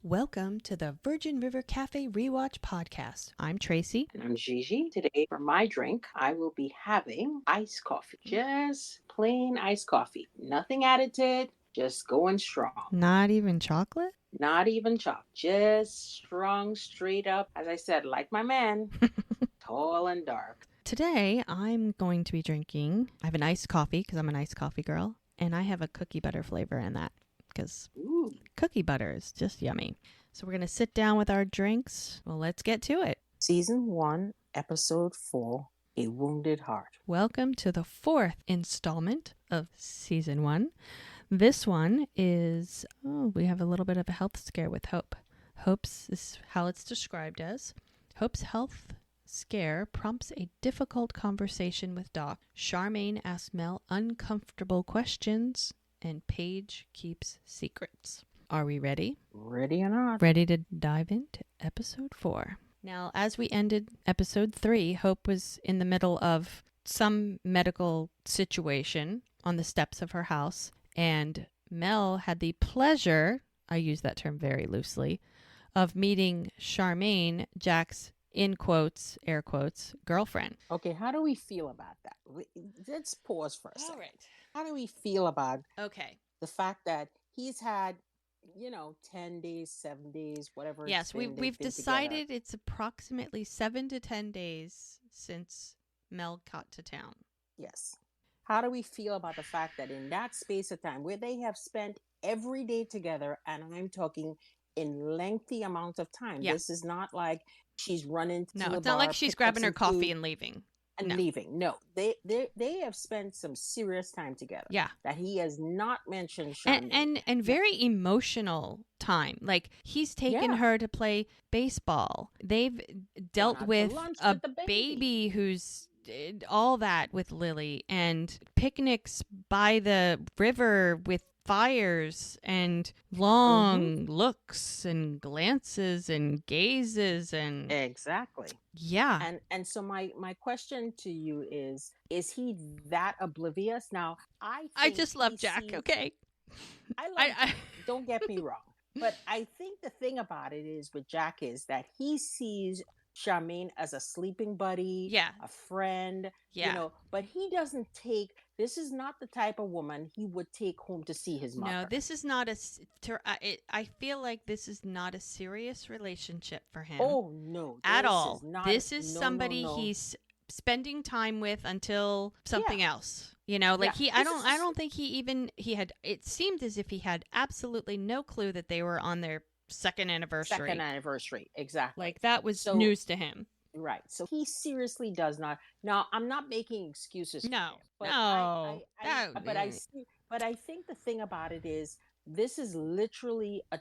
Welcome to the Virgin River Cafe Rewatch podcast. I'm Tracy. And I'm Gigi. Today, for my drink, I will be having iced coffee. Just plain iced coffee. Nothing added to it. Just going strong. Not even chocolate? Not even chopped. Just strong, straight up. As I said, like my man, tall and dark. Today, I'm going to be drinking, I have an iced coffee because I'm an iced coffee girl, and I have a cookie butter flavor in that because Ooh. cookie butter is just yummy. So we're going to sit down with our drinks. Well, let's get to it. Season 1, Episode 4, A Wounded Heart. Welcome to the fourth installment of Season 1. This one is, we have a little bit of a health scare with Hope. Hope's is how it's described as. Hope's health scare prompts a difficult conversation with Doc. Charmaine asks Mel uncomfortable questions, and Paige keeps secrets. Are we ready? Ready or not? Ready to dive into episode 4. Now, as we ended episode 3, Hope was in the middle of some medical situation on the steps of her house, and Mel had the pleasure, I use that term very loosely, of meeting Charmaine, Jack's, in quotes, air quotes, girlfriend. Okay, how do we feel about that? Let's pause for a second. All right. How do we feel about Okay. the fact that he's had 10 days, 7 days, whatever. Yes, we've decided together. It's approximately 7 to 10 days since Mel got to town. Yes. How do we feel about the fact that in that space of time where they have spent every day together, and I'm talking in lengthy amounts of time, this is not like she's running to the bar. No, it's not like she's grabbing her coffee and leaving. Leaving. No, they have spent some serious time together. Yeah, that he has not mentioned. And very emotional time. Like he's taken her to play baseball. They've dealt with a baby who's all that with Lily, and picnics by the river with fires and long looks and glances and gazes and exactly. Yeah. And so my question to you is he that oblivious? Now, I just love Jack, okay? I don't get me wrong. But I think the thing about it is with Jack is that he sees Charmaine as a sleeping buddy, a friend, but he doesn't take, this is not the type of woman he would take home to see his mother. No, this is not I feel like this is not a serious relationship for him. Oh, no. At all. This is somebody he's spending time with until something else. I don't think he had, it seemed as if he had absolutely no clue that they were on their second anniversary. Exactly. Like that was news to him. Right. So he seriously does not. Now, I'm not making excuses. No. For him, No. But I think the thing about it is this is literally a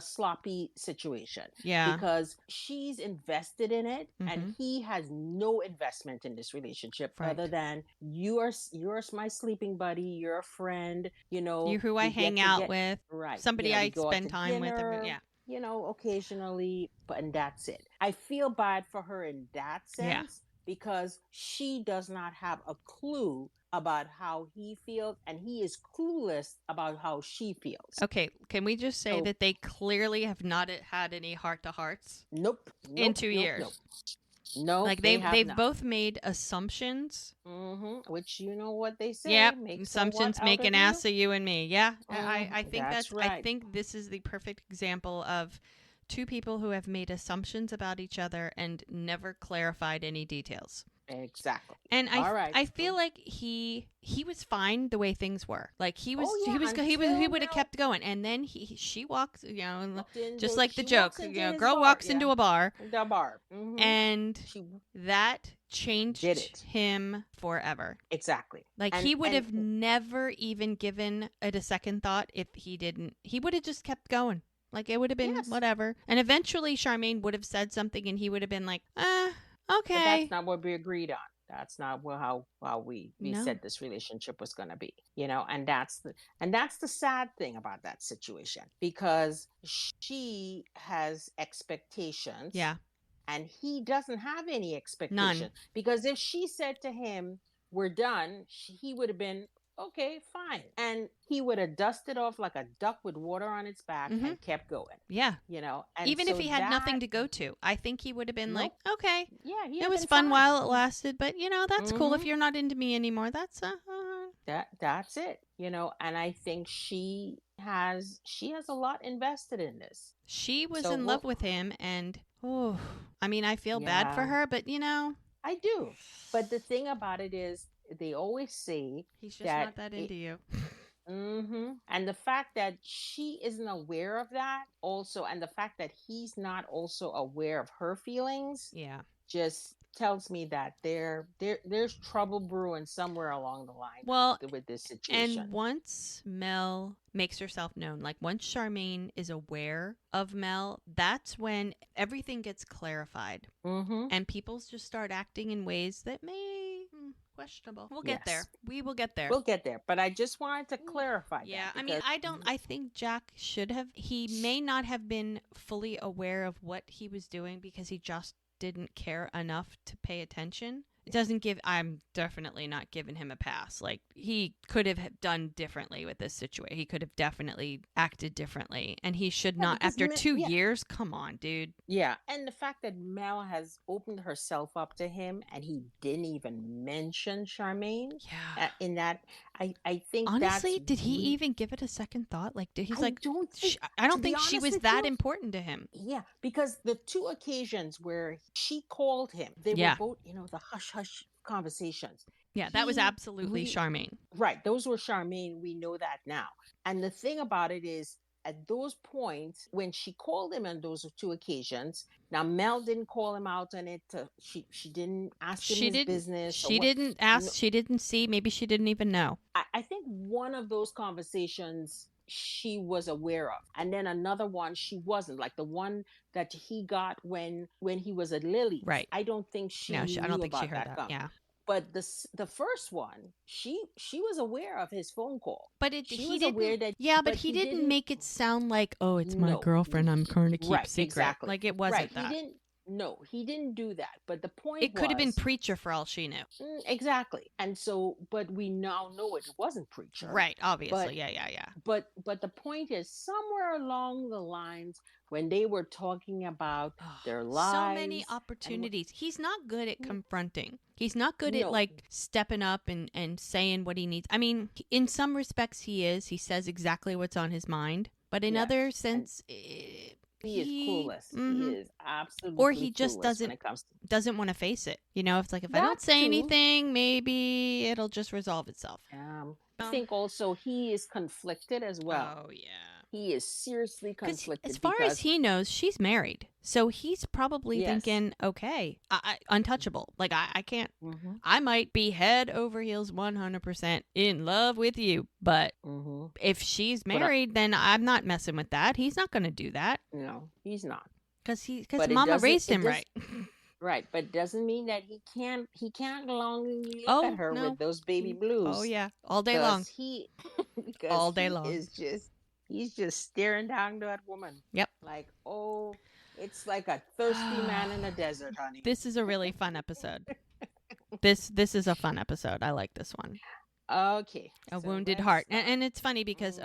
sloppy situation. Yeah. Because she's invested in it, and he has no investment in this relationship other than you're my sleeping buddy. You're a friend. You're who I hang out with. Right. Somebody I spend time with. Yeah. Occasionally, and that's it. I feel bad for her in that sense because she does not have a clue about how he feels, and he is clueless about how she feels. Okay, can we just say that they clearly have not had any heart-to-hearts? Nope. In 2 years. No, like they've both made assumptions. Which you know what they say. Yep, assumptions make an ass of you and me. Yeah, I think that's right. I think this is the perfect example of two people who have made assumptions about each other and never clarified any details. Exactly. And I feel like he was fine the way things were. Like he would have kept going, and then she walks, just like the joke, girl walks into a bar. The bar. And that changed him forever. Exactly. Like he would have never even given it a second thought if he didn't. He would have just kept going. Like it would have been whatever. And eventually Charmaine would have said something, and he would have been like, okay. But that's not what we agreed on. That's not how we said this relationship was going to be, and that's the sad thing about that situation, because she has expectations. Yeah. And he doesn't have any expectations. None. Because if she said to him, "We're done," he would have been, okay, fine. And he would have dusted off like a duck with water on its back and kept going. Yeah. And even so if he had nothing to go to, I think he would have been like, okay, yeah, it was fun while it lasted, but that's cool. If you're not into me anymore, that's that's it. And I think she has a lot invested in this. She was in love with him, and I feel bad for her, but I do. But the thing about it is, they always say he's just not that into you. And the fact that she isn't aware of that also, and the fact that he's not also aware of her feelings, just tells me that there's trouble brewing somewhere along the line with this situation. And once Mel makes herself known, like once Charmaine is aware of Mel, that's when everything gets clarified. And people just start acting in ways that may questionable. We'll get there. We will get there. We'll get there. But I just wanted to clarify that. I think Jack should have. He may not have been fully aware of what he was doing because he just didn't care enough to pay attention. It doesn't give. I'm definitely not giving him a pass. Like, he could have done differently with this situation. He could have definitely acted differently, and he should not. After 2 years, come on, dude. Yeah, and the fact that Mel has opened herself up to him, and he didn't even mention Charmaine. Yeah. In that, I think honestly, did he even give it a second thought? Like, I don't think she was that important to him. Yeah, because the 2 occasions where she called him, they were both, the hush conversations. Yeah, that was absolutely Charmaine. Right, those were Charmaine. We know that now. And the thing about it is, at those points, when she called him on those 2 occasions, now Mel didn't call him out on it. She didn't ask him his business. She didn't ask. She didn't see. Maybe she didn't even know. I think one of those conversations she was aware of, and then another one she wasn't, like the one that he got when he was at Lily. Right. I don't think she knew I don't think about she heard that. Yeah. But the first one, she was aware of his phone call. But he didn't make it sound like, oh, it's my girlfriend, I'm trying to keep secret. Exactly. Like, it wasn't that. He didn't do that. But the point it could have been Preacher for all she knew. Exactly. And so, but we now know it wasn't Preacher. Right, obviously. Yeah. But the point is, somewhere along the lines, when they were talking about their lives. So many opportunities. He's not good at confronting. He's not good at, like, stepping up and saying what he needs. I mean, in some respects he is. He says exactly what's on his mind. But in other sense... He is clueless. He is absolutely or he just doesn't want to face it. It's like, if I don't say anything, maybe it'll just resolve itself. I think also he is conflicted as well. Oh, yeah. He is seriously conflicted. As far as he knows, she's married. So he's probably thinking, okay, untouchable. Like, I can't, I might be head over heels 100% in love with you. But if she's married, then I'm not messing with that. He's not going to do that. No, he's not. Because Mama raised him right. Right, but doesn't mean that he can't longingly look at her with those baby blues. Oh, yeah, all day long. All day long. He's just staring down to that woman. Yep. Like, oh, it's like a thirsty man in the desert, honey. This is a really fun episode. This is a fun episode. I like this one. Okay. Wounded heart. And it's funny because,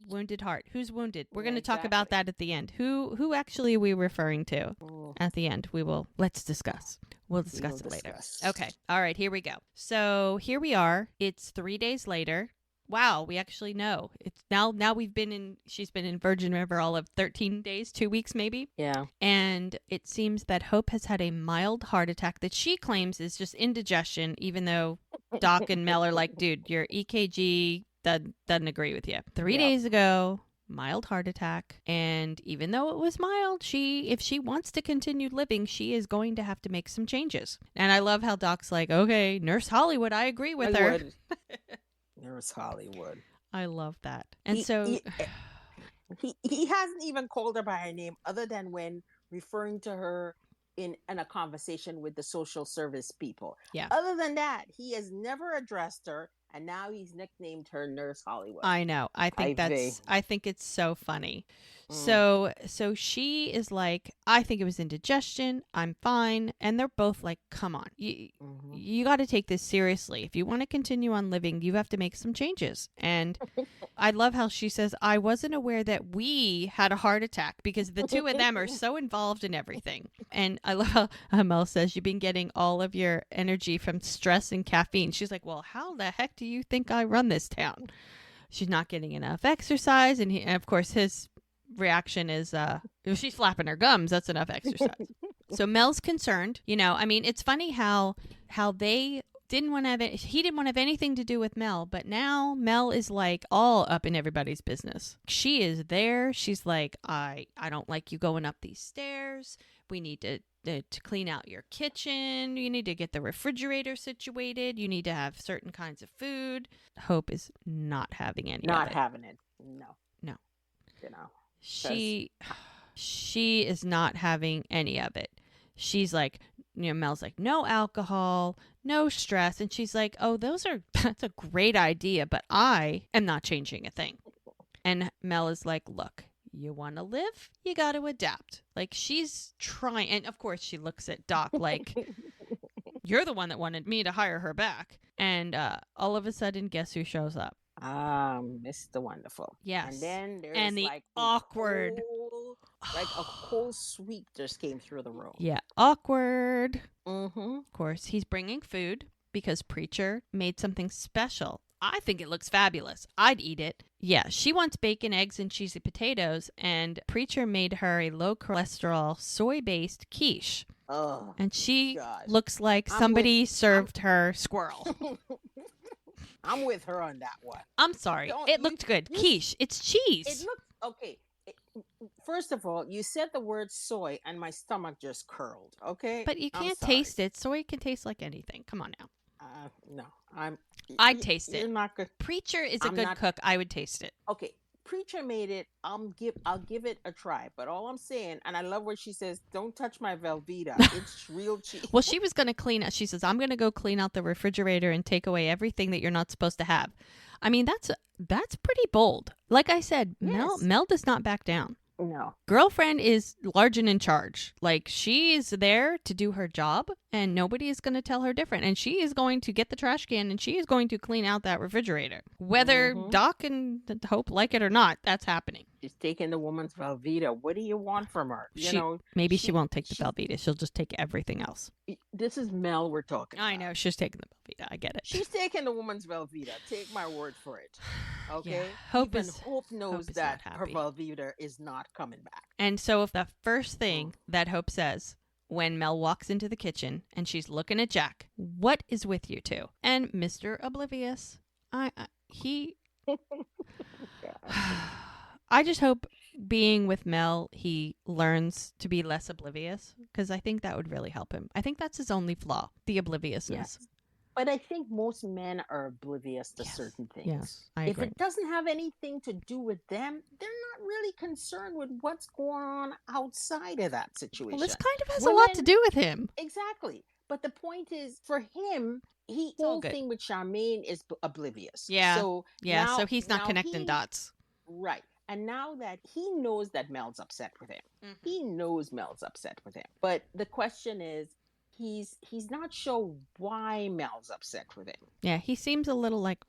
wounded heart. Who's wounded? We're going to talk about that at the end. Who actually are we referring to at the end? Let's discuss. We'll discuss it later. Okay. All right. Here we go. So here we are. It's 3 days later. Wow, we actually know. It's now she's been in Virgin River all of 13 days, 2 weeks maybe. Yeah. And it seems that Hope has had a mild heart attack that she claims is just indigestion, even though Doc and Mel are like, dude, your EKG doesn't agree with you. 3 days ago, mild heart attack. And even though it was mild, if she wants to continue living, she is going to have to make some changes. And I love how Doc's like, okay, Nurse Hollywood, I agree with her. Nurse Hollywood. I love that. And he hasn't even called her by her name other than when referring to her in a conversation with the social service people. Yeah. Other than that, he has never addressed her and now he's nicknamed her Nurse Hollywood. I know. I think it's so funny. So she is like, I think it was indigestion. I'm fine. And they're both like, come on, you got to take this seriously. If you want to continue on living, you have to make some changes. And I love how she says, I wasn't aware that we had a heart attack, because the two of them are so involved in everything. And I love how Mel says, you've been getting all of your energy from stress and caffeine. She's like, well, how the heck do you think I run this town? She's not getting enough exercise. And of course, his reaction is, if she's flapping her gums, that's enough exercise. So Mel's concerned. I mean, it's funny how they didn't want to have it. He didn't want to have anything to do with Mel, but now Mel is like all up in everybody's business. She is there. She's like, I don't like you going up these stairs. We need to clean out your kitchen. You need to get the refrigerator situated. You need to have certain kinds of food. Hope is not having any of it. Not having it. No. She is not having any of it. She's like, Mel's like, no alcohol, no stress. And she's like, oh, that's a great idea, but I am not changing a thing. And Mel is like, look, you want to live, you got to adapt. Like, she's trying. And of course she looks at Doc like, you're the one that wanted me to hire her back. And all of a sudden, guess who shows up? Mr. Wonderful. Yes. And then there's the awkward, like a cold sweep just came through the room. Yeah, awkward. Of course, he's bringing food because Preacher made something special. I think it looks fabulous. I'd eat it. Yeah, she wants bacon, eggs, and cheesy potatoes, and Preacher made her a low-cholesterol, soy-based quiche. Oh, and she looks like somebody served her squirrel. I'm with her on that one. I'm sorry. It looked good. Quiche. It's cheese. It looked okay. First of all, you said the word soy and my stomach just curled. Okay. But you can't taste it. Soy can taste like anything. Come on now. No. I'd taste it. You're not good. Preacher is a good cook. I would taste it. Okay. Preacher made it. I'll give it a try. But all I'm saying, and I love what she says, don't touch my Velveeta. It's real cheap. Well, she was going to clean out. She says, I'm going to go clean out the refrigerator and take away everything that you're not supposed to have. I mean, that's pretty bold. Like I said, yes. Mel does not back down. No. Girlfriend is large and in charge. Like, she is there to do her job, and nobody is going to tell her different. And she is going to get the trash can, and she is going to clean out that refrigerator. Whether Doc and Hope like it or not, that's happening. She's taking the woman's Velveeta. What do you want from her? Maybe she won't take the Velveeta. She'll just take everything else. This is Mel we're talking about. I know. She's taking the Velveeta. I get it. She's taking the woman's Velveeta. Take my word for it. Okay? Yeah. Hope knows that her Velveeta is not coming back. And so if the first thing that Hope says when Mel walks into the kitchen and she's looking at Jack, what is with you two? And Mr. Oblivious, I just hope being with Mel, he learns to be less oblivious, because I think that would really help him. I think that's his only flaw, the obliviousness. Yes. But I think most men are oblivious to certain things. Yes, I agree. If it doesn't have anything to do with them, they're not really concerned with what's going on outside of that situation. Well, this kind of has a lot to do with him. Exactly. But the point is, for him, the whole thing with Charmaine is oblivious. Yeah. So he's not connecting dots. Right. And now that he knows that Mel's upset with him, he knows Mel's upset with him. But the question is, he's not sure why Mel's upset with him. Yeah, he seems a little like,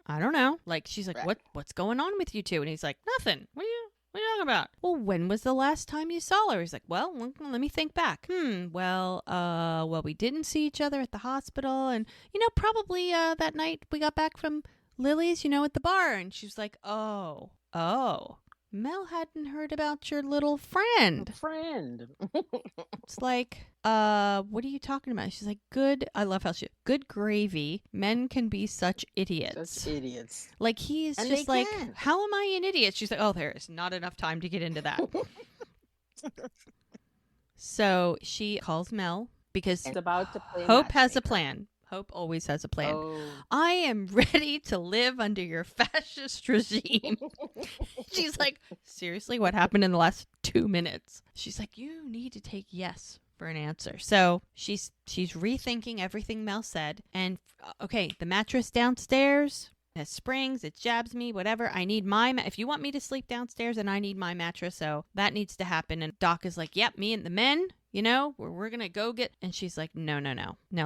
I don't know. Like, she's like, what's going on with you two? And he's like, nothing. What are you talking about? Well, when was the last time you saw her? He's like, well, let me think back. Well, we didn't see each other at the hospital. And, probably that night we got back from Lily's, at the bar. And she's like, oh, Mel hadn't heard about your little friend. It's like, what are you talking about? She's like, I love how good gravy. Men can be such idiots. Such idiots. Like, he's just like, how am I an idiot? She's like, oh, there is not enough time to get into that. So she calls Mel because Hope has a plan. Hope always has a plan. I am ready to live under your fascist regime. She's like, seriously, what happened in the last 2 minutes? She's like, you need to take yes for an answer. So she's rethinking everything Mel said. And okay, the mattress downstairs has springs, it jabs me, whatever. I need if you want me to sleep downstairs, and I need my mattress, so that needs to happen. And Doc is like, yep, me and the men, we're gonna go get. And she's like, no,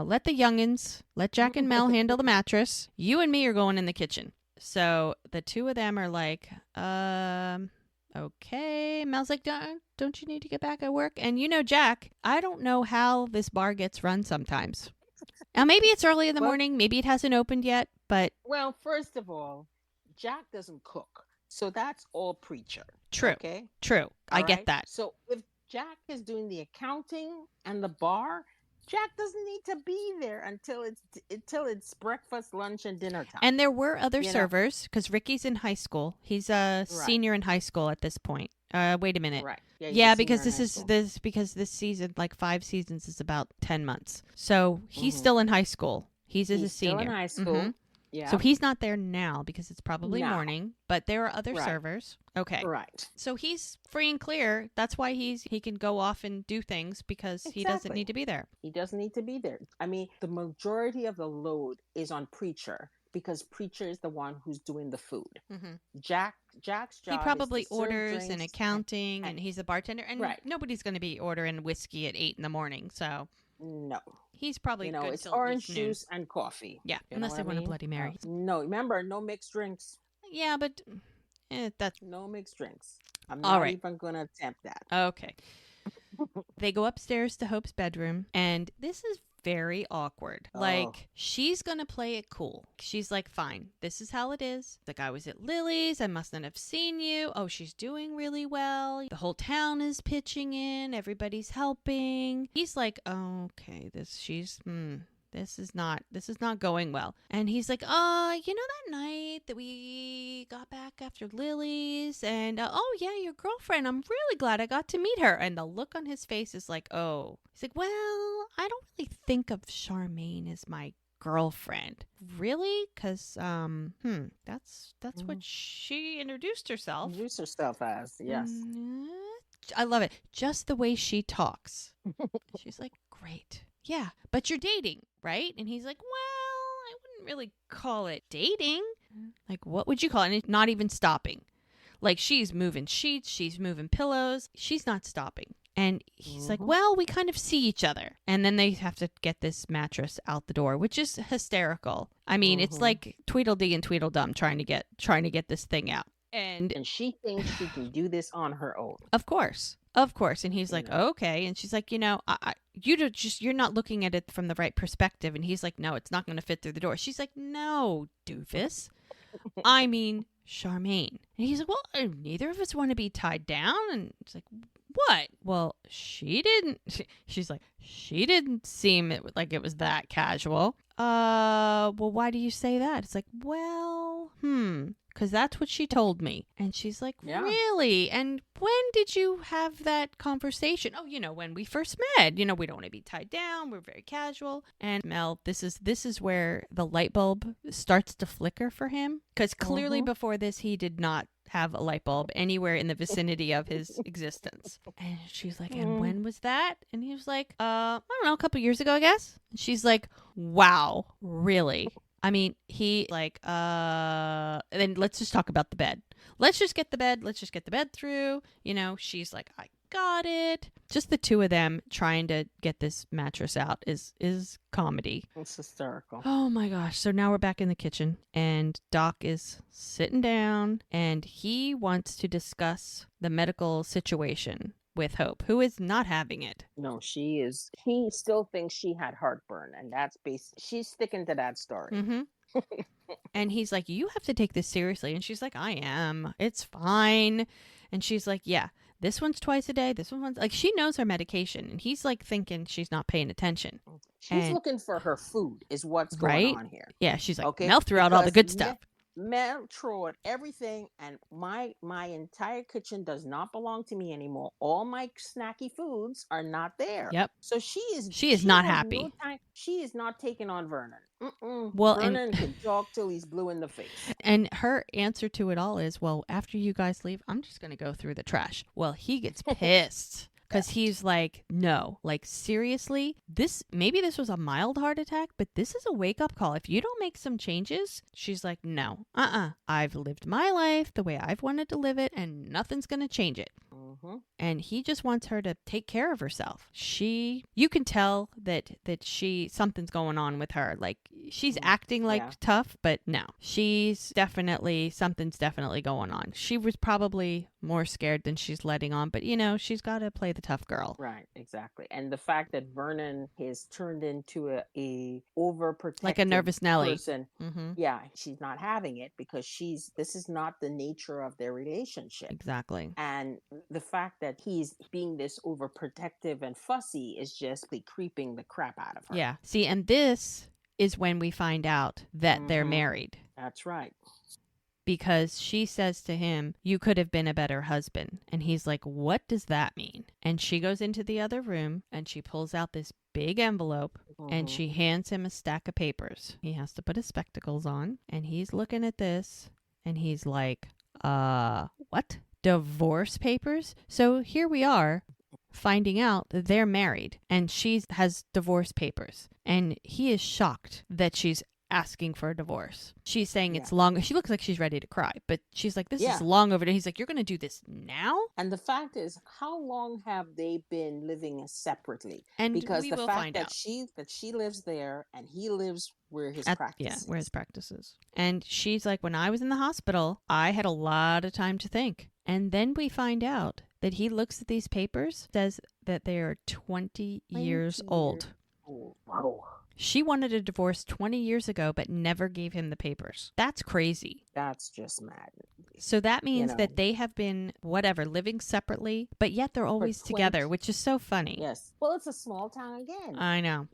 let the youngins, let Jack and Mel handle the mattress. You and me are going in the kitchen. So the two of them are like, okay. Mel's like, don't you need to get back at work? And Jack, I don't know how this bar gets run sometimes. Now, maybe it's early in the morning. Maybe it hasn't opened yet, but... Well, first of all, Jack doesn't cook. So that's all Preacher. True. Okay? True. I get that. So if Jack is doing the accounting and the bar, Jack doesn't need to be there until it's breakfast, lunch, and dinner time. And there were other servers, because Ricky's in high school. He's a senior in high school at this point. Wait a minute. Right. Yeah, because this season, like 5 seasons, is about 10 months. So he's still in high school. He's a senior. Still in high school. Mm-hmm. Yeah. So he's not there now because it's probably morning, but there are other servers. Okay. Right. So he's free and clear. That's why he can go off and do things because he doesn't need to be there. He doesn't need to be there. I mean, the majority of the load is on Preacher because Preacher is the one who's doing the food. Mm-hmm. Jack's job. He probably orders and accounting, and he's a bartender, and nobody's going to be ordering whiskey at 8 a.m. So no. He's probably good it's orange juice and coffee. Yeah, unless they want a Bloody Mary. No, remember, no mixed drinks. Yeah, but that's... No mixed drinks. I'm not even going to attempt that. Okay. They go upstairs to Hope's bedroom, and this is very awkward. Like, she's going to play it cool. She's like, fine, this is how it is. Like, I was at Lily's. I mustn't have seen you. Oh, she's doing really well. The whole town is pitching in. Everybody's helping. He's like, oh, okay, this is not going well. And he's like, that night that we got back after Lily's, and oh yeah, your girlfriend, I'm really glad I got to meet her. And the look on his face is like, oh. He's like, well, I don't really think of Charmaine as my girlfriend. Really? Because that's what she introduced herself. Introduced herself as, yes. I love it. Just the way she talks. She's like, great. Yeah, but you're dating, right? And he's like, well, I wouldn't really call it dating. Like, what would you call it? And not even stopping. Like, she's moving sheets, she's moving pillows. She's not stopping. And he's like, well, we kind of see each other. And then they have to get this mattress out the door, which is hysterical. I mean, it's like Tweedledee and Tweedledum trying to get this thing out. And she thinks she can do this on her own. Of course. And he's like, okay. And she's like, you're not looking at it from the right perspective. And he's like, no, it's not going to fit through the door. She's like, no, doofus. I mean, Charmaine. And he's like, well, neither of us want to be tied down. And it's like, what? Well, she's like, she didn't seem like it was that casual. Well, why do you say that? It's like, well, because that's what she told me. And she's like, really? And when did you have that conversation? Oh, when we first met. We don't want to be tied down. We're very casual. And Mel, this is where the light bulb starts to flicker for him. Because clearly before this, he did not have a light bulb anywhere in the vicinity of his existence. And she's like, and when was that? And he was like, I don't know, a couple years ago, I guess. And she's like, wow, really? I mean, he like, then let's just talk about the bed. Let's just get the bed through. She's like, I got it. Just the two of them trying to get this mattress out is comedy. It's hysterical. Oh my gosh. So now we're back in the kitchen and Doc is sitting down and he wants to discuss the medical situation with Hope, who is not having it. No, she is. He still thinks she had heartburn, and that's she's sticking to that story. Mm-hmm. And he's like, you have to take this seriously. And she's like, I am. It's fine. And she's like, yeah, this one's twice a day. This one's like, she knows her medication. And he's like thinking she's not paying attention. She's looking for her food is what's going on here. Yeah, she's like, Mel threw out all the good stuff. Mel threw everything, and my entire kitchen does not belong to me anymore. All my snacky foods are not there. Yep. So she is not happy. She is not taking on Vernon. Well, Vernon can talk till he's blue in the face. And her answer to it all is, well, after you guys leave, I'm just going to go through the trash. Well, he gets pissed. Because he's like, no, like seriously, maybe this was a mild heart attack, but this is a wake-up call. If you don't make some changes, she's like, no, I've lived my life the way I've wanted to live it, and nothing's going to change it. Mm-hmm. And he just wants her to take care of herself. You can tell that something's going on with her. Like, she's acting like tough, but no, something's definitely going on. She was probably more scared than she's letting on, but she's got to play the tough girl. Right, exactly. And the fact that Vernon has turned into a overprotective, like a nervous Nelly person, she's not having it because this is not the nature of their relationship. Exactly. And the fact that he's being this overprotective and fussy is just creeping the crap out of her. Yeah. See, and this is when we find out that they're married. That's right. Because she says to him, you could have been a better husband. And he's like, what does that mean? And she goes into the other room and she pulls out this big envelope and she hands him a stack of papers. He has to put his spectacles on and he's looking at this and he's like, what? Divorce papers? So here we are finding out that they're married and she has divorce papers. And he is shocked that she's asking for a divorce. She's saying it's long. She looks like she's ready to cry, but she's like, this is long overdue. He's like, you're going to do this now? And the fact is, how long have they been living separately? And because we the will fact find that out. she lives there and he lives where his practice is. Yeah, where his practice is. And she's like, when I was in the hospital, I had a lot of time to think. And then we find out that he looks at these papers, says that they are 20 years old. Oh, wow. She wanted a divorce 20 years ago, but never gave him the papers. That's crazy. That's just mad. So that means that they have been, living separately, but yet they're always together, which is so funny. Yes. Well, it's a small town again. I know.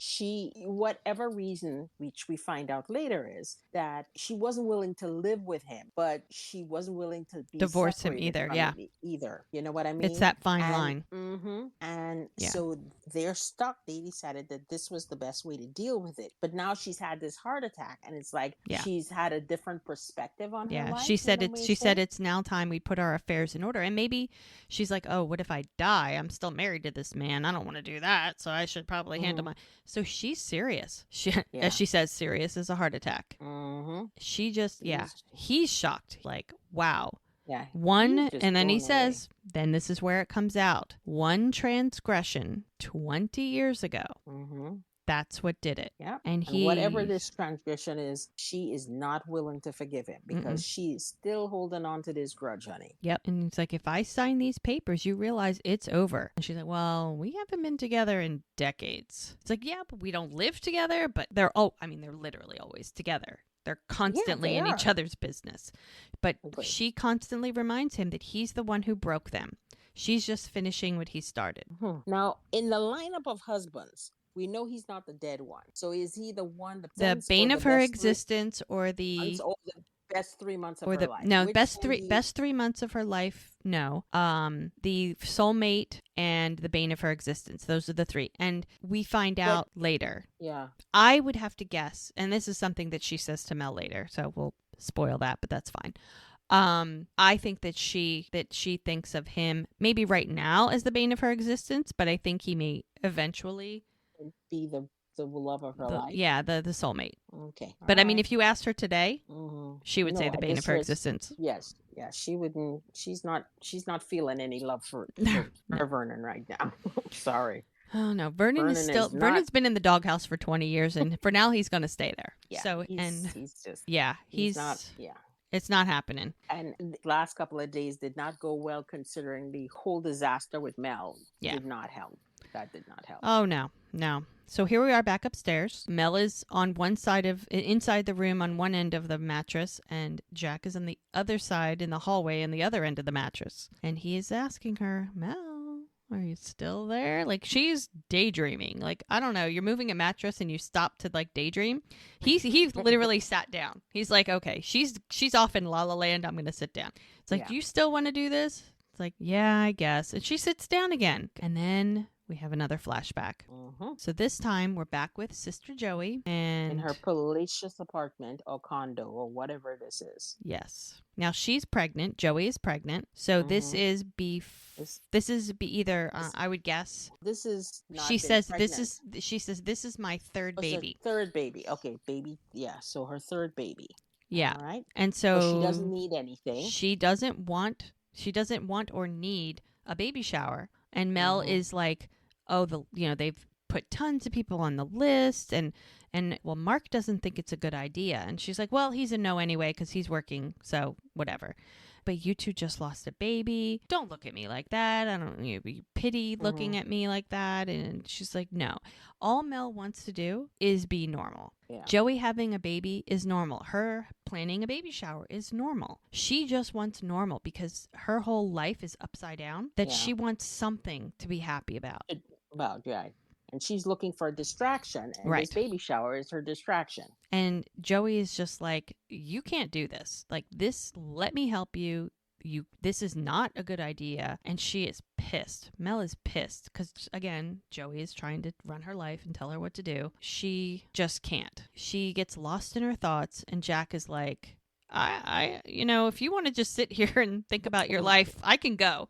Whatever reason, which we find out later, is that she wasn't willing to live with him, but she wasn't willing to divorce him either. Yeah. Either. You know what I mean? It's that fine line. Mm-hmm. And so they're stuck. They decided that this was the best way to deal with it. But now she's had this heart attack and it's like she's had a different perspective on her life. She said it's now time we put our affairs in order. And maybe she's like, oh, what if I die? I'm still married to this man. I don't want to do that. So I should probably handle my... So she's serious. As she says, serious as a heart attack. Mm-hmm. She just, he's shocked. Like, wow. Yeah. And then he says, then this is where it comes out. One transgression 20 years ago. Mm-hmm. That's what did it. Yeah. And whatever this transgression is, she is not willing to forgive him because she's still holding on to this grudge, honey. Yep. And it's like, if I sign these papers, you realize it's over. And she's like, well, we haven't been together in decades. It's like, yeah, but we don't live together. But they're literally always together. They're constantly in each other's business. But she constantly reminds him that he's the one who broke them. She's just finishing what he started. Mm-hmm. Now, in the lineup of husbands, we know he's not the dead one. So is he the one, the bane of her existence, or the best 3 months of her life? No, best 3 months of her life. No, the soulmate and the bane of her existence. Those are the three, and we find out later. Yeah, I would have to guess, and this is something that she says to Mel later, so we'll spoil that, but that's fine. I think that she thinks of him maybe right now as the bane of her existence, but I think he may eventually be the love of her life. Yeah, the soulmate. Okay. But I mean, if you asked her today, she would say the bane of her existence. Yes. Yeah, she wouldn't. She's not feeling any love for Vernon right now. Sorry. Oh no, Vernon's been in the doghouse for 20 years, and for now he's going to stay there. Yeah. So he's not. Yeah. It's not happening. And the last couple of days did not go well, considering the whole disaster with Mel. Did not help. That did not help. Oh, no. So here we are back upstairs. Mel is on one side inside the room on one end of the mattress, and Jack is on the other side in the hallway on the other end of the mattress. And he is asking her, Mel, are you still there? Like, she's daydreaming. Like, I don't know. You're moving a mattress and you stop to like daydream. He literally sat down. He's like, okay, she's off in La La Land. I'm going to sit down. It's like, do you still want to do this? It's like, yeah, I guess. And she sits down again. And then we have another flashback. So this time we're back with Sister Joey and in her palatial apartment or condo or whatever this is. Yes. Now she's pregnant. Joey is pregnant. So this is either I would guess. This is not she says this is my third baby. Third baby. Okay, baby. Yeah, so her third baby. Yeah. All right. And so she doesn't need anything. She doesn't want or need a baby shower. And Mel is like, "Oh, they've put tons of people on the list and well, Mark doesn't think it's a good idea." And she's like, "Well, he's a no anyway cuz he's working, so whatever. But you two just lost a baby. Don't look at me like that. I don't you pity looking at me like that." And she's like, "No. All Mel wants to do is be normal. Yeah. Joey having a baby is normal. Her planning a baby shower is normal. She just wants normal because her whole life is upside down, that she wants something to be happy about." And she's looking for a distraction, and this baby shower is her distraction. And Joey is just like, "You can't do this. Like this, let me help you. This is not a good idea." And she is pissed. Mel is pissed because, again, Joey is trying to run her life and tell her what to do. She just can't. She gets lost in her thoughts, and Jack is like, I if you want to just sit here and think about your life, I can go."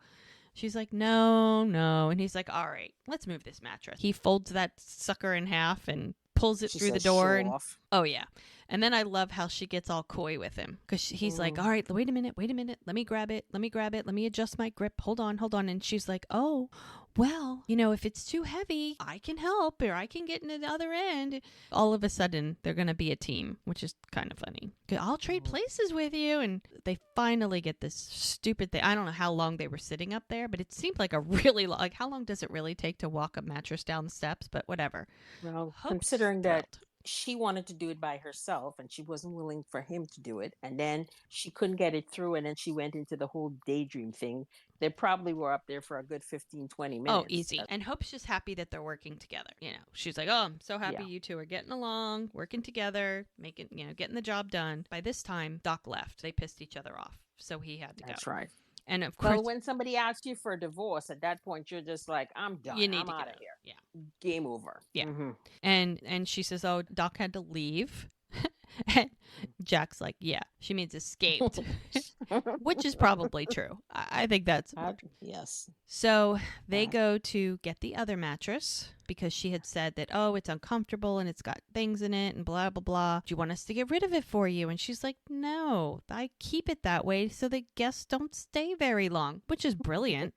She's like, no. And he's like, "All right, let's move this mattress." He folds that sucker in half and pulls it through the door. Oh, yeah. And then I love how she gets all coy with him because he's like, "All right, wait a minute. Let me grab it. Let me adjust my grip. Hold on. And she's like, "Oh, well, if it's too heavy, I can help or I can get in the other end." All of a sudden, they're going to be a team, which is kind of funny. "I'll trade places with you." And they finally get this stupid thing. I don't know how long they were sitting up there, but it seemed like a really long, how long does it really take to walk a mattress down the steps? But whatever. Well, considering that she wanted to do it by herself and she wasn't willing for him to do it, and then she couldn't get it through, and then she went into the whole daydream thing. They probably were up there for a good 15-20 minutes. Oh, easy. And Hope's just happy that they're working together. She's like, "Oh, I'm so happy you two are getting along, working together, making, getting the job done." By this time, Doc left. They pissed each other off, so he had to go. That's right. And of course, when somebody asks you for a divorce, at that point you're just like, "I'm done. I'm out of here. Yeah, game over." Yeah. And she says, "Oh, Doc had to leave." And Jack's like, "Yeah, she means escaped," which is probably true. I think that's yes. So they go to get the other mattress because she had said that, "Oh, it's uncomfortable and it's got things in it and blah, blah, blah. Do you want us to get rid of it for you?" And she's like, "No, I keep it that way so the guests don't stay very long," which is brilliant.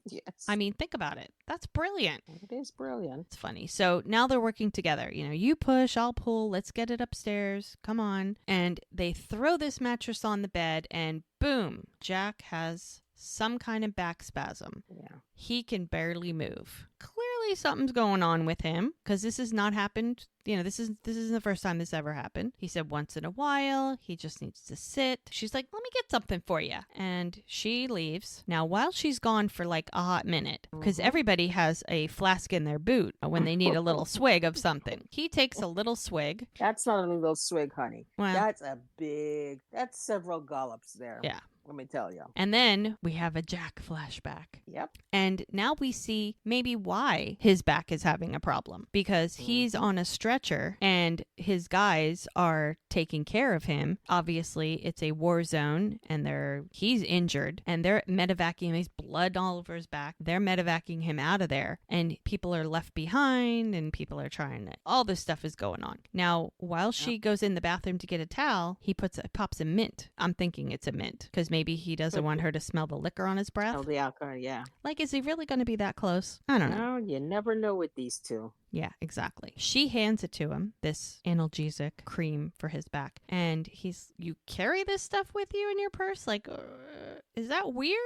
Yes. I mean, think about it. That's brilliant. It is brilliant. It's funny. So now they're working together. You push, I'll pull. Let's get it upstairs. Come on. And they throw this mattress on the bed and boom, Jack has some kind of back spasm. Yeah. He can barely move. Clearly something's going on with him because this has not happened. This isn't the first time this ever happened. He said once in a while, he just needs to sit. She's like, "Let me get something for you." And she leaves. Now, while she's gone for like a hot minute, because everybody has a flask in their boot when they need a little swig of something. He takes a little swig. That's not a little swig, honey. Well, that's several gullops there. Yeah. Let me tell you. And then we have a Jack flashback. Yep. And now we see maybe why his back is having a problem. Because he's on a stretcher and his guys are taking care of him. Obviously, it's a war zone and he's injured. And they're medevacing him. He's blood all over his back. They're medevacing him out of there. And people are left behind and people are trying to... All this stuff is going on. Now, while she goes in the bathroom to get a towel, he pops a mint. I'm thinking it's a mint. Because maybe he doesn't want her to smell the liquor on his breath. Oh, the alcohol, yeah. Like, is he really going to be that close? I don't know. No, you never know with these two. Yeah, exactly. She hands it to him, this analgesic cream for his back. And you carry this stuff with you in your purse? Like, is that weird?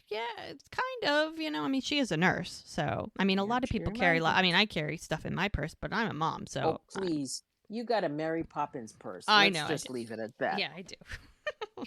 Yeah, it's kind of, I mean, she is a nurse. So, I mean, a lot of people carry, I carry stuff in my purse, but I'm a mom. So, oh, please. You got a Mary Poppins purse. I know. Let's just leave it at that. Yeah, I do.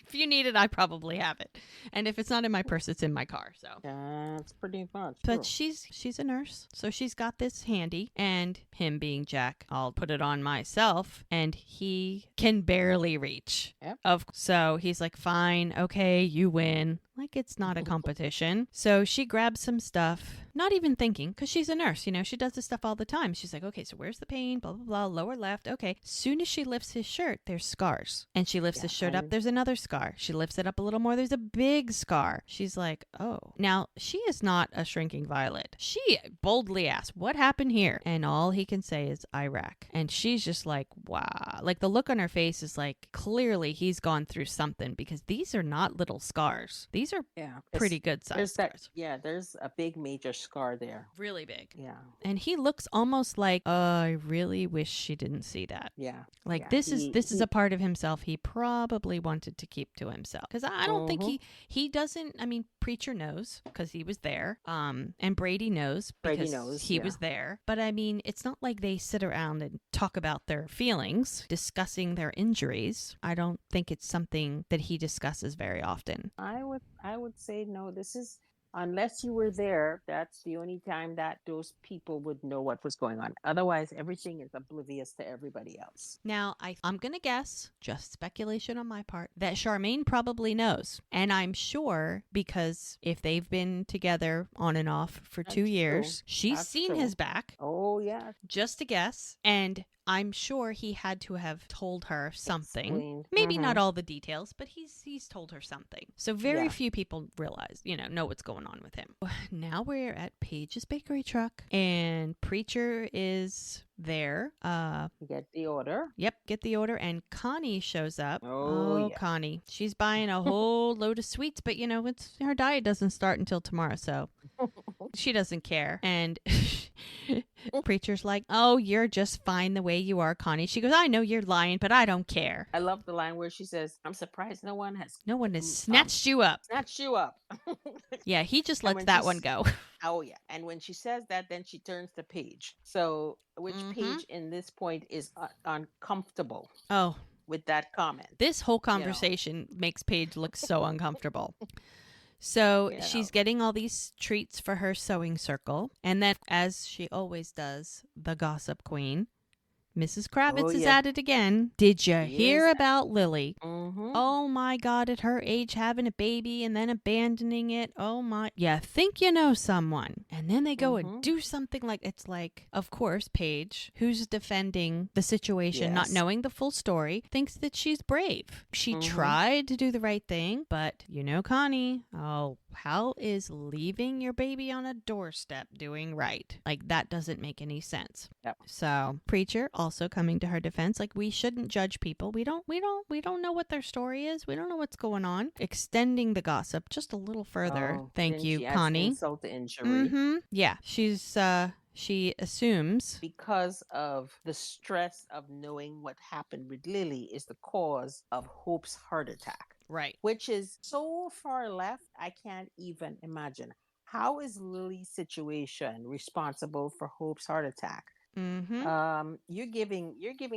If you need it, I probably have it. And if it's not in my purse, it's in my car. So that's pretty much. But she's a nurse, so she's got this handy. And him being Jack, I'll put it on myself. And he can barely reach. Yep. So he's like, "Fine, okay, you win." Like it's not a competition. So she grabs some stuff not even thinking, because she's a nurse, she does this stuff all the time. She's like, okay, so where's the pain? Blah, blah, blah, lower left. Okay. Soon as she lifts his shirt, there's scars. And she lifts his shirt up, there's another scar. She lifts it up a little more, there's a big scar. She's like, oh. Now, she is not a shrinking violet. She boldly asks, what happened here? And all he can say is Iraq. And she's just like, wow. Like, the look on her face is like, clearly he's gone through something, because these are not little scars. These are pretty good size scars. There's a big major scar there. Really big. Yeah. And he looks almost like, oh, I really wish she didn't see that. Yeah. Like, this is a part of himself he probably wanted to keep to himself. Because I don't think he doesn't, I mean, Preacher knows because he was there. And Brady knows because he was there. But I mean, it's not like they sit around and talk about their feelings, discussing their injuries. I don't think it's something that he discusses very often. I would say no. This is, unless you were there, that's the only time that those people would know what was going on. Otherwise, everything is oblivious to everybody else. Now, I'm going to guess, just speculation on my part, that Charmaine probably knows. And I'm sure, because if they've been together on and off for 2 years, she's seen his back. Oh, yeah. Just a guess. And I'm sure he had to have told her something. Explained. Maybe not all the details, but he's told her something. So very few people realize, know what's going on with him. Now we're at Paige's bakery truck, and Preacher is there. Get the order. Yep, get the order. And Connie shows up. Oh yeah. Connie. She's buying a whole load of sweets, but it's her diet doesn't start until tomorrow, so she doesn't care. And Preacher's like, oh, you're just fine the way you are, Connie. She goes, I know you're lying, but I don't care. I love the line where she says, I'm surprised no one has snatched you up. Snatched you up. Yeah, he just lets that one go. Oh, yeah. And when she says that, then she turns to Paige. So, which Paige in this point is uncomfortable. Oh. With that comment. This whole conversation makes Paige look so uncomfortable. So she's getting all these treats for her sewing circle. And then, as she always does, the gossip queen, Mrs. Kravitz is at it again. Did you hear about Lily? Oh my God, at her age, having a baby and then abandoning it. Oh my. Yeah, think you know someone. And then they go and do something like, it's like, of course, Paige, who's defending the situation, not knowing the full story, thinks that she's brave. She tried to do the right thing, but Connie, how is leaving your baby on a doorstep doing right? Like, that doesn't make any sense. Yep. So, Preacher also coming to her defense, like, we shouldn't judge people. We don't know what their story is. We don't know what's going on. Extending the gossip just a little further. Thank you, Connie. Insult to injury. Yeah, she assumes because of the stress of knowing what happened with Lily is the cause of Hope's heart attack. Right. Which is so far left, I can't even imagine. How is Lily's situation responsible for Hope's heart attack? You're giving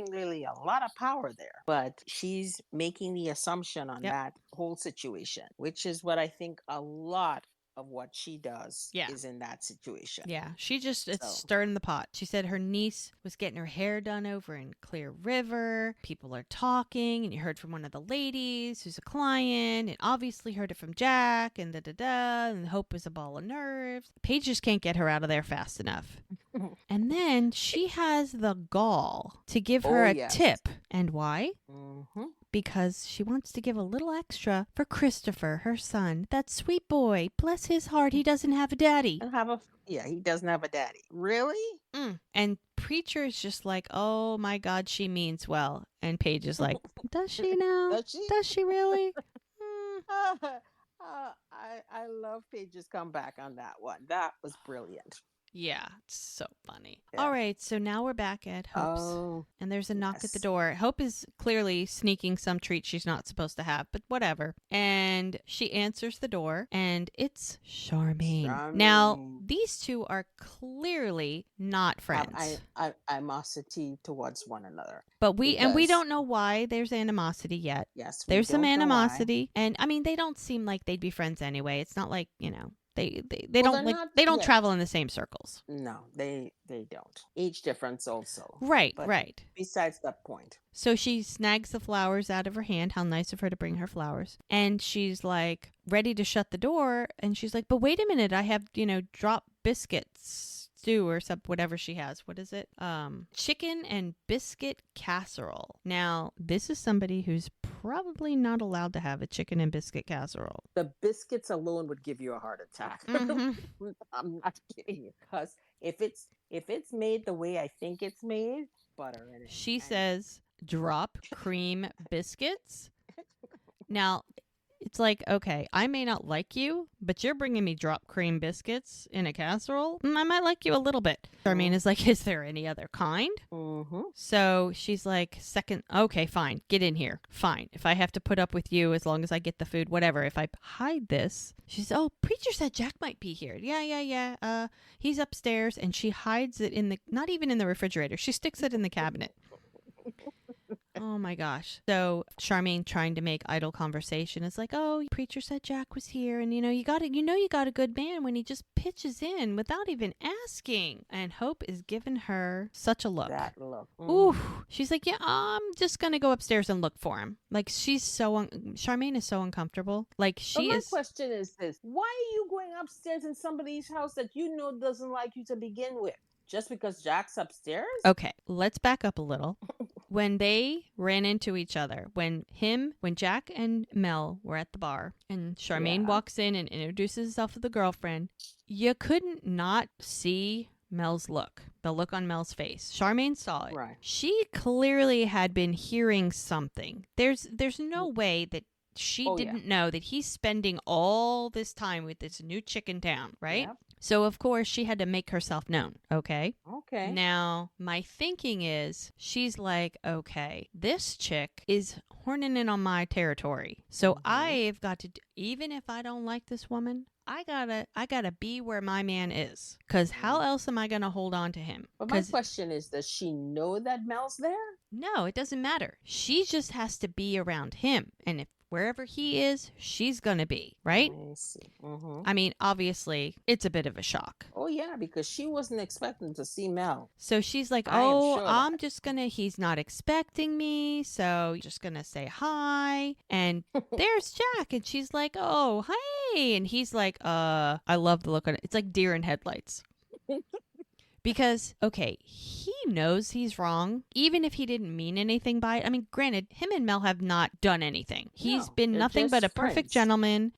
Lily a lot of power there, but she's making the assumption on that whole situation, which is what I think a lot of what she does is in that situation. Yeah, she just, it's stirring the pot. She said her niece was getting her hair done over in Clear River. People are talking, and you heard from one of the ladies who's a client, and obviously heard it from Jack, and and Hope is a ball of nerves. Paige just can't get her out of there fast enough. And then she has the gall to give her a tip. And why? Because she wants to give a little extra for Christopher, her son. That sweet boy. Bless his heart, he doesn't have a daddy. He doesn't have a daddy. Really? And Preacher is just like, oh my God, she means well. And Paige is like, does she now? Does she really? I love Paige's comeback on that one. That was brilliant. Yeah, it's so funny. Yeah. All right, so now we're back at Hope's. And there's a knock at the door. Hope is clearly sneaking some treat she's not supposed to have, but whatever. And she answers the door, and it's Charmaine. Now, these two are clearly not friends. Animosity towards one another. But we don't know why there's animosity yet. Yes, there's some animosity. And I mean, they don't seem like they'd be friends anyway. It's not like, They don't travel in the same circles. No, they don't. Age difference also. Right. Besides that point. So she snags the flowers out of her hand. How nice of her to bring her flowers. And she's like ready to shut the door. And she's like, but wait a minute. I have, drop biscuits stew or whatever she has. What is it? Chicken and biscuit casserole. Now, this is somebody who's probably not allowed to have a chicken and biscuit casserole. The biscuits alone would give you a heart attack. Mm-hmm. I'm not kidding you, because if it's made the way I think it's made, butter in it. She says drop cream biscuits. Now, it's like, okay, I may not like you, but you're bringing me drop cream biscuits in a casserole. I might like you a little bit. Charmaine is like, is there any other kind? Mm-hmm. So she's like, okay, fine, get in here. Fine. If I have to put up with you as long as I get the food, whatever. If I hide this, she's, preacher said Jack might be here. Yeah. He's upstairs, and she hides it not even in the refrigerator. She sticks it in the cabinet. Oh my gosh. So Charmaine, trying to make idle conversation, is like, preacher said Jack was here, and you got a good man when he just pitches in without even asking. And Hope is giving her such a look. That look. Ooh. She's like, yeah, I'm just gonna go upstairs and look for him. Like, she's Charmaine is so uncomfortable. Like, my question is this: why are you going upstairs in somebody's house that you know doesn't like you to begin with? Just because Jack's upstairs? Okay, let's back up a little. When they ran into each other, when Jack and Mel were at the bar, and Charmaine walks in and introduces herself to the girlfriend, you couldn't not see Mel's look, the look on Mel's face. Charmaine saw it. Right. She clearly had been hearing something. There's no way that she didn't know that he's spending all this time with this new chick in town, right? Yep. So, of course, she had to make herself known, okay? Okay. Now, my thinking is, she's like, okay, this chick is horning in on my territory. So I've got to, even if I don't like this woman, I gotta be where my man is. Because how else am I going to hold on to him? But my question is, does she know that Mel's there? No, it doesn't matter. She just has to be around him. And if wherever he is, she's going to be, right? I see. Mm-hmm. I mean, obviously, it's a bit of a shock. Oh, yeah, because she wasn't expecting to see Mel. So she's like, he's not expecting me, so just going to say hi. And there's Jack, and she's like, oh, hey. And he's like, I love the look on it. It's like deer in headlights. Because, okay, he knows he's wrong, even if he didn't mean anything by it. I mean, granted, him and Mel have not done anything. He's been nothing but a perfect gentleman.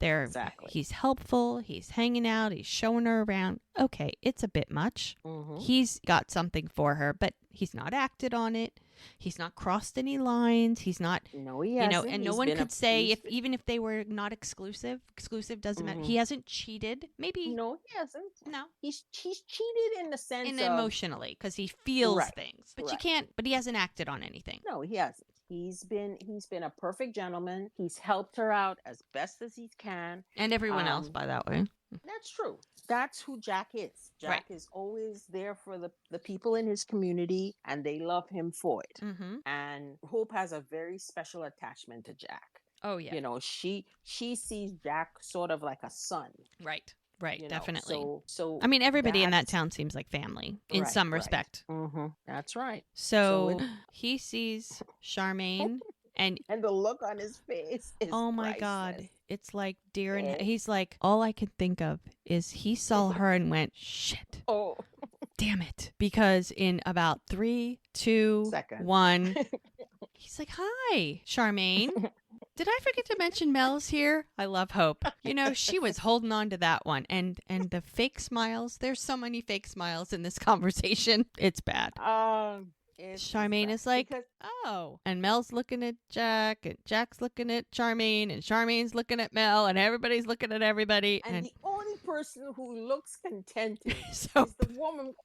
He's helpful. He's hanging out. He's showing her around. Okay, it's a bit much. Mm-hmm. He's got something for her, but he's not acted on it. He's not crossed any lines. He's not, no, he hasn't. And no one could say even if they were not exclusive doesn't matter. He hasn't cheated. Maybe. No, he hasn't. No. He's cheated in the sense of emotionally, because he feels things, but but he hasn't acted on anything. No, he hasn't. He's been a perfect gentleman. He's helped her out as best as he can. And everyone else, by that way. That's true. That's who Jack is. Jack is always there for the people in his community, and they love him for it. Mm-hmm. And Hope has a very special attachment to Jack. Oh, yeah. She sees Jack sort of like a son. Right. Right, definitely. So I mean, everybody in that town seems like family in some respect. Mm-hmm. That's right. So he sees Charmaine, and the look on his face is oh my God, it's like deer in. He's like, all I could think of is he saw her and went, shit. Oh, damn it! Because in about 3, 2, 1, he's like, hi, Charmaine. Did I forget to mention Mel's here? I love Hope. She was holding on to that one. And the fake smiles. There's so many fake smiles in this conversation. It's bad. Charmaine is like, oh. And Mel's looking at Jack, and Jack's looking at Charmaine, and Charmaine's looking at Mel, and everybody's looking at everybody. And the only person who looks contented is the woman.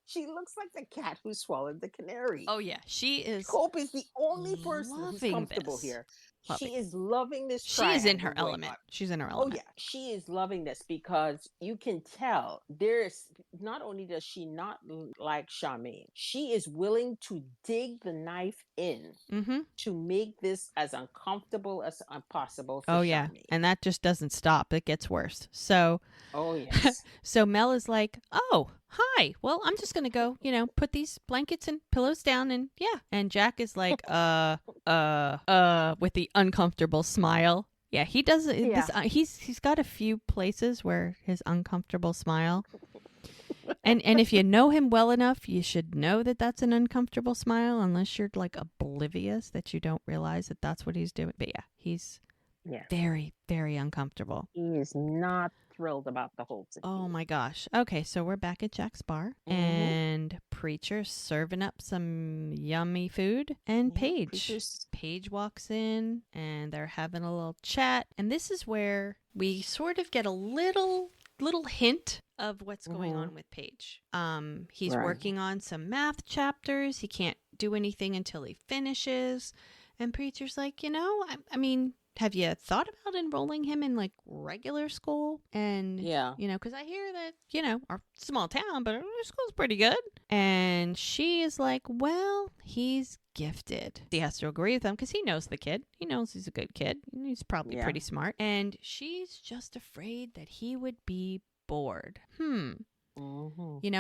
She looks like the cat who swallowed the canary. Oh, yeah. She is. Hope is the only person who's comfortable here. She is loving this. She is in her element. She's in her element. Oh, yeah. She is loving this because you can tell not only does she not like Charmaine, she is willing to dig the knife in to make this as uncomfortable as possible for Charmaine. And that just doesn't stop. It gets worse. So, yes. So Mel is like, oh, hi. Well, I'm just going to go, put these blankets and pillows down, and And Jack is like, with the uncomfortable smile. Yeah, he does. Yeah. He's got a few places where his uncomfortable smile. And if you know him well enough, you should know that that's an uncomfortable smile, unless you're like oblivious that you don't realize that that's what he's doing. But yeah, he's very, very uncomfortable. He is not thrilled about the whole situation. Oh my gosh. Okay, so we're back at Jack's bar, and Preacher's serving up some yummy food, and Paige walks in, and they're having a little chat, and this is where we sort of get a little hint of what's going on with Paige. He's working on some math chapters. He can't do anything until he finishes, and Preacher's like, I mean, have you thought about enrolling him in like regular school? And, because I hear that, our small town, but our school's pretty good. And she is like, well, he's gifted. He has to agree with him because he knows the kid. He knows he's a good kid. He's probably pretty smart. And she's just afraid that he would be bored.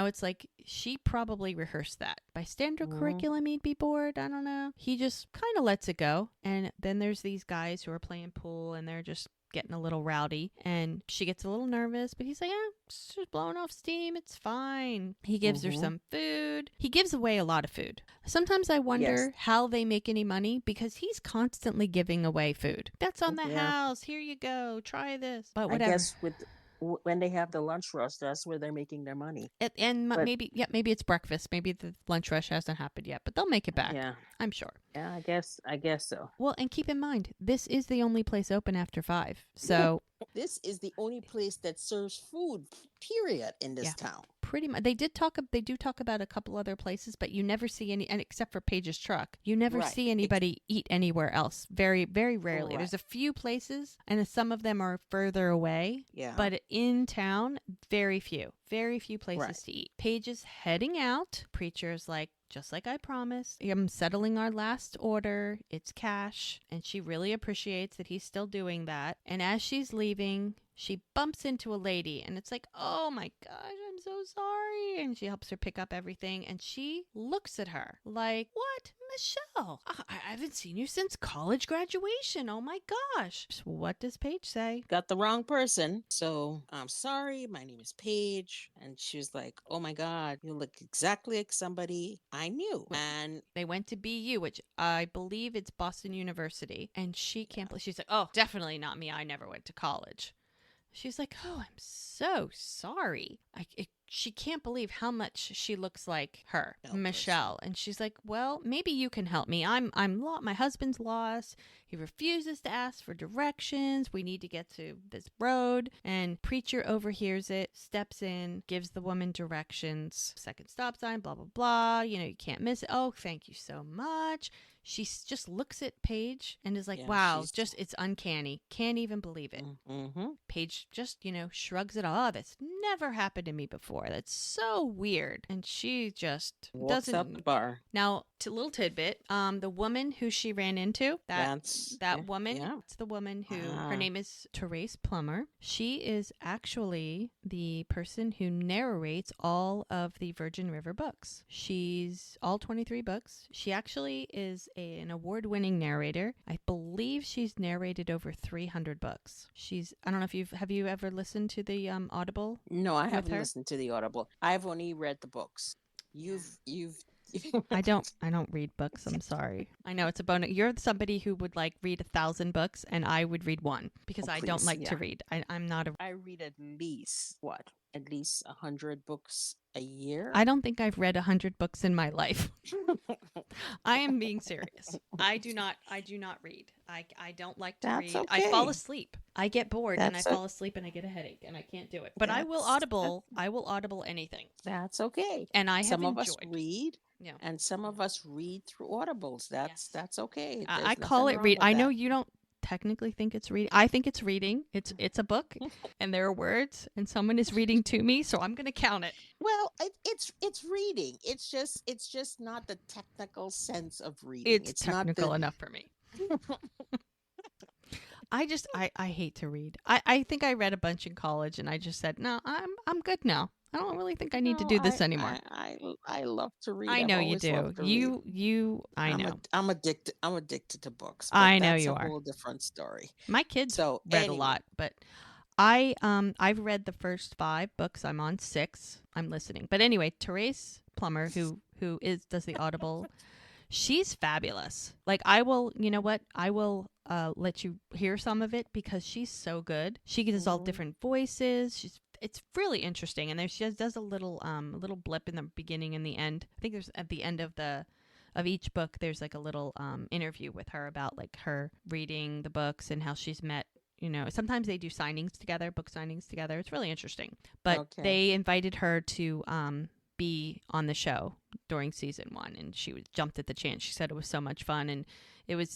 It's like she probably rehearsed that. By standard curriculum, he'd be bored. I don't know. He just kind of lets it go. And then there's these guys who are playing pool, and they're just getting a little rowdy. And she gets a little nervous, but he's like, it's just blowing off steam. It's fine. He gives her some food. He gives away a lot of food. Sometimes I wonder how they make any money, because he's constantly giving away food. That's on the house. Here you go. Try this. But whatever. I guess when they have the lunch rush, that's where they're making their money. Maybe it's breakfast. Maybe the lunch rush hasn't happened yet, but they'll make it back. Yeah, I'm sure. Yeah, I guess so. Well, and keep in mind, this is the only place open after 5. So this is the only place that serves food, period, in this town. Pretty much. They do talk about a couple other places, but you never see any, and except for Paige's truck, you never see anybody eat anywhere else. Very, very rarely. There's a few places, and some of them are further away. Yeah. But in town, very few places to eat. Paige is heading out. Preacher's like, just like I promised, I'm settling our last order. It's cash. And she really appreciates that he's still doing that. And as she's leaving, she bumps into a lady, and it's like, oh my gosh, I'm so sorry. And she helps her pick up everything, and she looks at her like, what? Michelle, I haven't seen you since college graduation. Oh my gosh. What does Paige say? Got the wrong person. So I'm sorry. My name is Paige. And she was like, oh my God, you look exactly like somebody I knew. And they went to BU, which I believe it's Boston University. And she can't believe, she's like, oh, definitely not me. I never went to college. She's like, oh, I'm so sorry. She can't believe how much she looks like her, Michelle. And she's like, well, maybe you can help me. My husband's lost. He refuses to ask for directions. We need to get to this road. And Preacher overhears it, steps in, gives the woman directions. Second stop sign, blah, blah, blah. You can't miss it. Oh, thank you so much. She just looks at Paige and is like, wow, it's uncanny. Can't even believe it. Paige just, shrugs it off. That's never happened to me before. That's so weird. And she just walks out the bar. Now, a little tidbit. The woman who she ran into, it's the woman who, her name is Therese Plummer. She is actually the person who narrates all of the Virgin River books. She's all 23 books. She actually is an award-winning narrator. I believe she's narrated over 300 books. I don't know if have you ever listened to the Audible? No, I haven't listened to the Audible. I've only read the books. You've I don't read books. I'm sorry. I know it's a bonus. You're somebody who would read 1,000 books, and I would read one because I don't like to read. I'm not a. I read at least 100 books a year. I don't think I've read 100 books in my life. I am being serious. I do not read. I don't like to read. Okay. I fall asleep. I get bored and I fall asleep and I get a headache and I can't do it. But I will audible anything. That's okay. And I have some enjoyed. of us read. Yeah. And some of us read through Audibles. That's okay. I call it read. I know you don't technically think it's reading. I think it's reading. It's a book and there are words and someone is reading to me, so I'm going to count it. Well, it's reading. It's just not the technical sense of reading. It's technical enough for me. I hate to read. I think I read a bunch in college and I just said, no, I'm good now. I don't really think I need to do this anymore. I love to read. I know you do. I know. I'm addicted to books. I know you are. That's a whole different story. My kids read a lot, but I've read the first 5 books. I'm on 6. I'm listening. But anyway, Therese Plummer, who does the Audible, she's fabulous. Like, I will, you know what? I will let you hear some of it because she's so good. She does all different voices. It's really interesting. And she does a little blip in the beginning and the end. I think there's at the end of each book, there's like a little interview with her about like her reading the books and how she's met. You know, sometimes they do signings together, book signings together. It's really interesting. But they invited her to be on the show during season 1, and she jumped at the chance. She said it was so much fun, and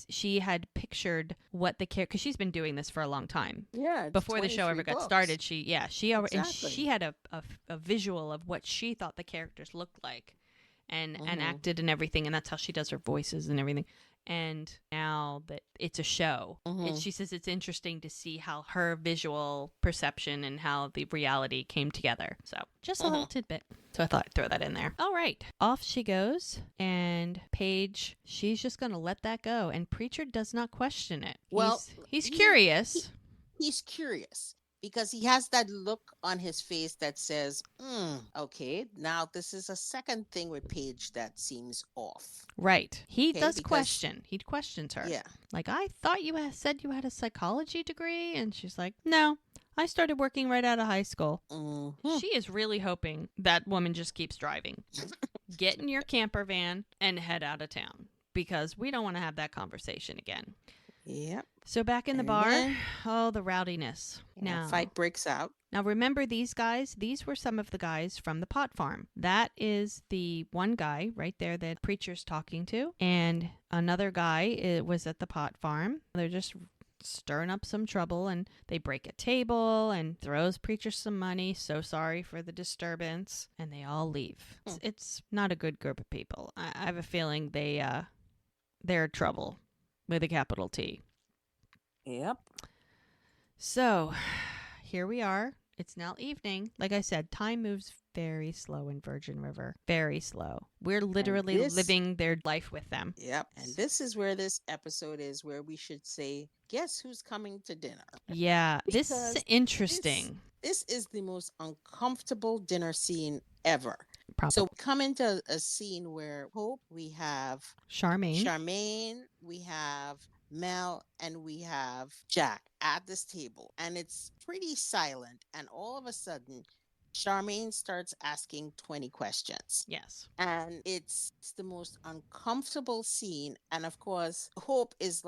she had pictured what the character, because she's been doing this for a long time. Yeah, before the show ever got started, she had a visual of what she thought the characters looked like, and acted and everything, and that's how she does her voices and everything. And now that it's a show, she says it's interesting to see how her visual perception and how the reality came together. So just a little tidbit. So I thought I'd throw that in there. All right. Off she goes. And Paige, she's just going to let that go. And Preacher does not question it. Well, he's curious. He's curious. Because he has that look on his face that says, okay, now this is a second thing with Paige that seems off. Right. He does question. He questions her. Yeah. Like, I thought you said you had a psychology degree. And she's like, no, I started working right out of high school. She is really hoping that woman just keeps driving. Get in your camper van and head out of town. Because we don't want to have that conversation again. Yep. So back in the bar, the rowdiness. Now fight breaks out. Now remember these guys? These were some of the guys from the pot farm. That is the one guy right there that Preacher's talking to. And another guy was at the pot farm. They're just stirring up some trouble, and they break a table and throws Preacher some money. So sorry for the disturbance. And they all leave. It's not a good group of people. I have a feeling they're trouble. With a capital T. Yep. So, here we are. It's now evening. Like I said, time moves very slow in Virgin River. Very slow. We're literally living their life with them. Yep. And this is where this episode is, where we should say, guess who's coming to dinner? Yeah. This is interesting. This is the most uncomfortable dinner scene ever. Probably. So come into a scene where Hope, we have Charmaine, we have Mel, and we have Jack at this table. And it's pretty silent. And all of a sudden, Charmaine starts asking 20 questions. Yes. And it's the most uncomfortable scene. And of course, Hope is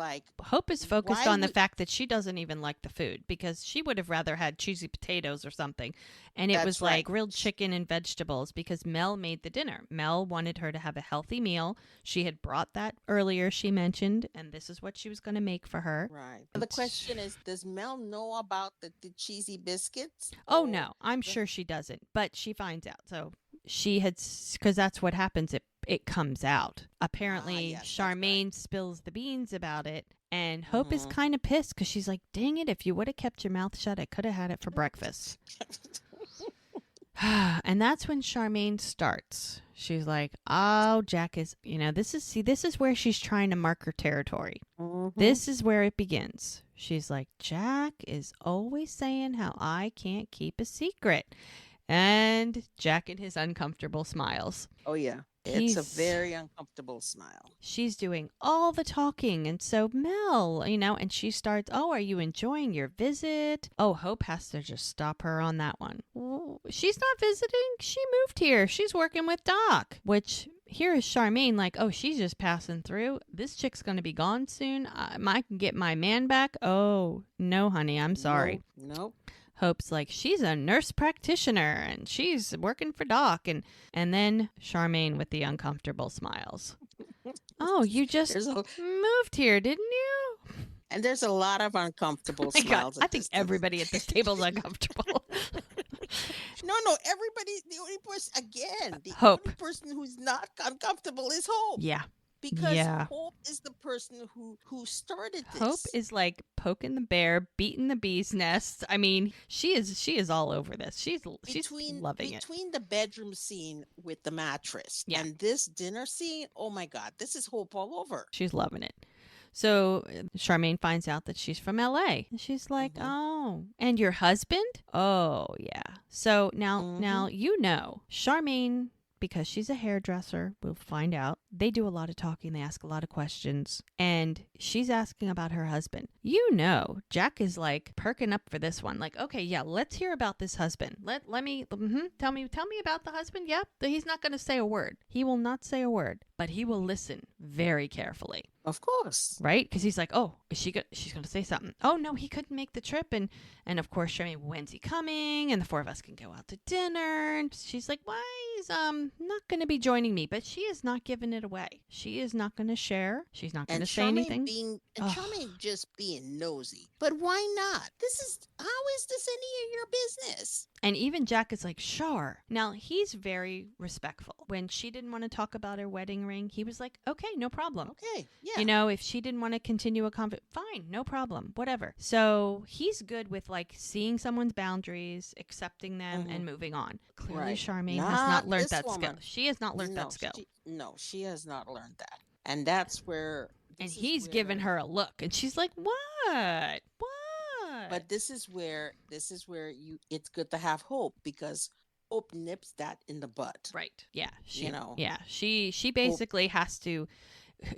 focused on the fact that she doesn't even like the food, because she would have rather had cheesy potatoes or something. And it was like grilled chicken and vegetables, because Mel made the dinner. Mel wanted her to have a healthy meal. She had brought that earlier, she mentioned, and this is what she was going to make for her. Right. The question is, does Mel know about the cheesy biscuits? Oh, no. I'm sure she doesn't, but she finds out. So she had, because that's what happens. It comes out. Apparently, Charmaine spills the beans about it, and Hope is kind of pissed because she's like, dang it, if you would have kept your mouth shut, I could have had it for breakfast. And that's when Charmaine starts. She's like, oh, Jack is, this is where she's trying to mark her territory. This is where it begins. She's like, Jack is always saying how I can't keep a secret. And Jack and his uncomfortable smiles. Oh, yeah. It's a very uncomfortable smile. She's doing all the talking. And so Mel, and she starts, oh, are you enjoying your visit? Oh, Hope has to just stop her on that one. She's not visiting. She moved here. She's working with Doc, which here is Charmaine like, oh, she's just passing through. This chick's going to be gone soon. I can get my man back. Oh, no, honey, I'm sorry. Nope. Hope's like, she's a nurse practitioner and she's working for Doc. And then Charmaine with the uncomfortable smiles. Oh, you just moved here, didn't you? And there's a lot of uncomfortable smiles. God, I think everybody at this table is uncomfortable. No, everybody, the only Hope. Only person who's not uncomfortable is Hope. Yeah. Because Hope is the person who started this. Hope is like poking the bear, beating the bee's nest. I mean, she is all over this. She's loving it. Between the bedroom scene with the mattress and this dinner scene, oh my God, this is Hope all over. She's loving it. So Charmaine finds out that she's from LA. And she's like, oh, and your husband? Oh, yeah. So now, Charmaine, because she's a hairdresser, we'll find out. They do a lot of talking. They ask a lot of questions. And she's asking about her husband. Jack is like perking up for this one. Like, okay, yeah, let's hear about this husband. Let me, tell me about the husband. Yep. He's not going to say a word. He will not say a word, but he will listen very carefully. Of course. Right? Because he's like, oh, she's going to say something. Oh, no, he couldn't make the trip. And of course, Charmaine, when's he coming? And the four of us can go out to dinner. And she's like, why is not going to be joining me? But she is not giving it away. She is not going to share. She's not going to say anything. Charmaine just being nosy. But why not? How is this any of your business? And even Jack is like, sure. Now, he's very respectful. When she didn't want to talk about her wedding ring, he was like, okay, no problem. Okay, yeah. If she didn't want to continue a conversation, fine, no problem, whatever. So he's good with like seeing someone's boundaries, accepting them, and moving on. Clearly, Charmaine has not learned that skill. She has not learned that skill. She has not learned that. And that's where... And he's given her a look, and she's like, what? But this is where it's good to have hope, because hope nips that in the bud. Right. Yeah. She basically has to.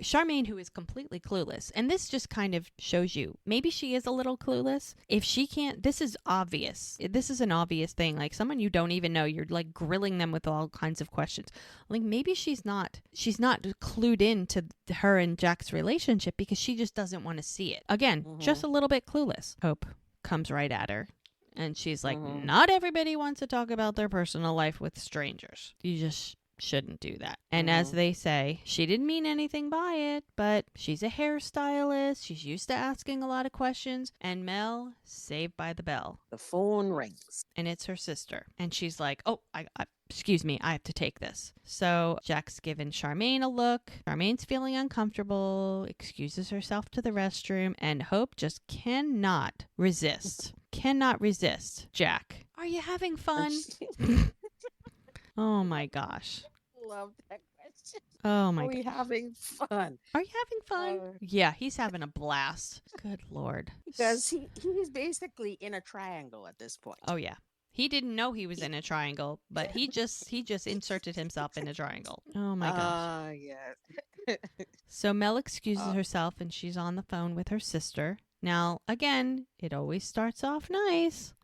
Charmaine, who is completely clueless, and this just kind of shows you maybe she is a little clueless. If she can't, this is obvious. This is an obvious thing. Like someone you don't even know, you're like grilling them with all kinds of questions. Like maybe she's not clued in to her and Jack's relationship because she just doesn't want to see it. Again, just a little bit clueless. Hope comes right at her. And she's like, not everybody wants to talk about their personal life with strangers. You just shouldn't do that. And as they say, she didn't mean anything by it, but she's a hairstylist. She's used to asking a lot of questions. And Mel, saved by the bell. The phone rings. And it's her sister. And she's like, oh, excuse me, I have to take this. So Jack's given Charmaine a look. Charmaine's feeling uncomfortable, excuses herself to the restroom, and Hope just cannot resist. Jack, are you having fun? Oh my gosh. Love that question. Oh my gosh. Are we having fun? Are you having fun? Yeah, he's having a blast. Good Lord. Because he's basically in a triangle at this point. Oh yeah. He didn't know he was in a triangle, but he just inserted himself in a triangle. Oh my gosh. Yeah. So Mel excuses herself and she's on the phone with her sister. Now, again, it always starts off nice.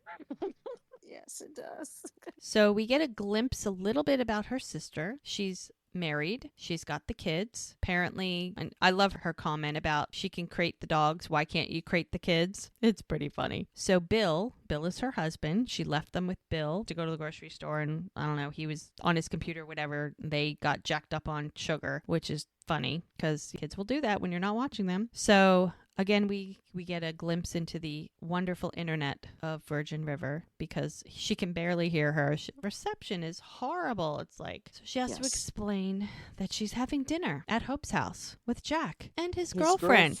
Yes, it does. So we get a glimpse a little bit about her sister. She's married. She's got the kids. Apparently, and I love her comment about she can crate the dogs. Why can't you crate the kids? It's pretty funny. So Bill is her husband. She left them with Bill to go to the grocery store, and I don't know, he was on his computer, whatever. They got jacked up on sugar, which is funny because kids will do that when you're not watching them. So again, we get a glimpse into the wonderful internet of Virgin River because she can barely hear her. Reception is horrible. It's like, so she has to explain that she's having dinner at Hope's house with Jack and his girlfriend.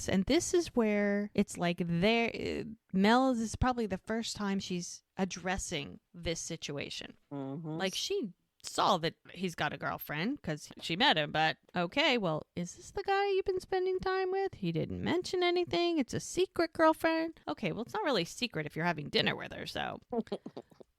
And this is where it's like Mel is probably the first time she's addressing this situation. Like she saw that he's got a girlfriend because she met him, but okay, well, is this the guy you've been spending time with? He didn't mention anything. It's a secret girlfriend. Okay, well, it's not really secret if you're having dinner with her, so.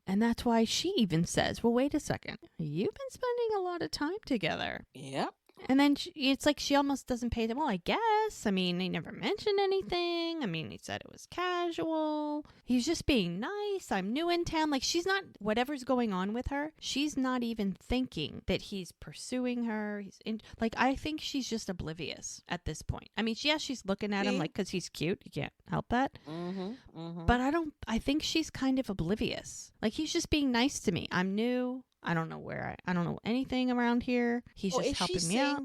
And that's why she even says, well, wait a second. You've been spending a lot of time together. Yep. And then it's like she almost doesn't pay them. Well, I guess. I mean, he never mentioned anything. I mean, he said it was casual. He's just being nice. I'm new in town. Like, she's not, whatever's going on with her, she's not even thinking that he's pursuing her. I think she's just oblivious at this point. I mean, she's looking at him like, because he's cute. You can't help that. But I think she's kind of oblivious. Like, he's just being nice to me. I'm new. I don't know I don't know anything around here. He's just helping me out.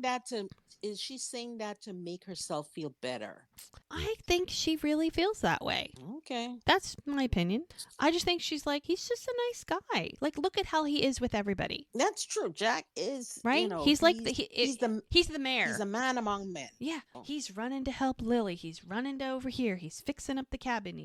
Is she saying that to make herself feel better? I think she really feels that way. Okay. That's my opinion. I just think she's like, he's just a nice guy. Like, look at how he is with everybody. That's true. Jack is, right? He's like, he's the mayor. He's a man among men. Yeah. He's running to help Lily. He's running to over here. He's fixing up the cabin.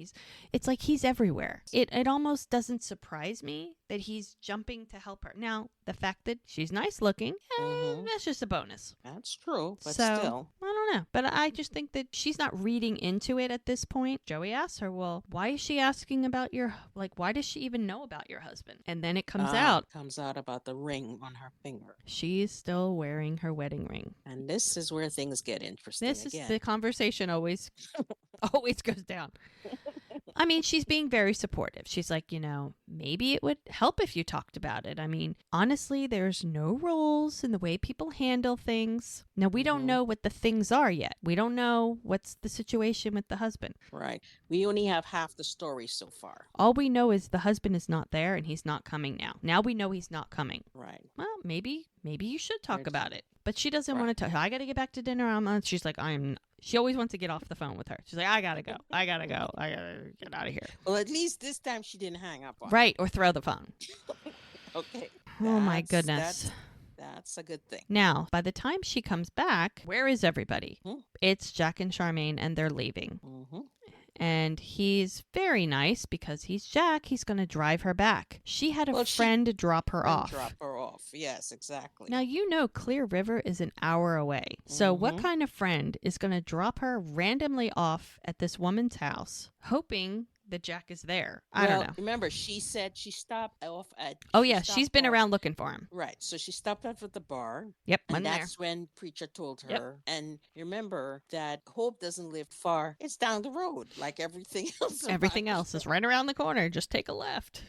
It's like he's everywhere. It almost doesn't surprise me that he's jumping to help her. Now, the fact that she's nice looking, that's just a bonus. That's true, but so, still. I don't don't know. But I just think that she's not reading into it at this point. Joey asks her, well, why is she asking about why does she even know about your husband? And then it comes out. Comes out about the ring on her finger. She's still wearing her wedding ring. And this is where things get interesting is the conversation always goes down. I mean, she's being very supportive. She's like, maybe it would help if you talked about it. I mean, honestly, there's no rules in the way people handle things. Now, we don't know what the things are yet. We don't know what's the situation with the husband. Right. We only have half the story so far. All we know is the husband is not there and he's not coming now. Now we know he's not coming. Right. Well, maybe you should talk about it. But she doesn't want to talk. I got to get back to dinner. She's like, she always wants to get off the phone with her. She's like, I got to go. I got to get out of here. Well, at least this time she didn't hang up on Right, or throw the phone. Okay. Oh, my goodness. That's a good thing. Now, by the time she comes back, where is everybody? It's Jack and Charmaine, and they're leaving. And he's very nice because he's Jack. He's going to drive her back. She had a friend drop her off. Yes, exactly. Now, Clear River is an hour away. So what kind of friend is going to drop her randomly off at this woman's house, hoping that Jack is there? I don't know. Remember, she said she stopped off at... she's been around looking for him. Right. So she stopped off at the bar. Yep, and that's when Preacher told her. Yep. And remember that Hope doesn't live far. It's down the road, like everything else. Everything else is right around the corner. Just take a left.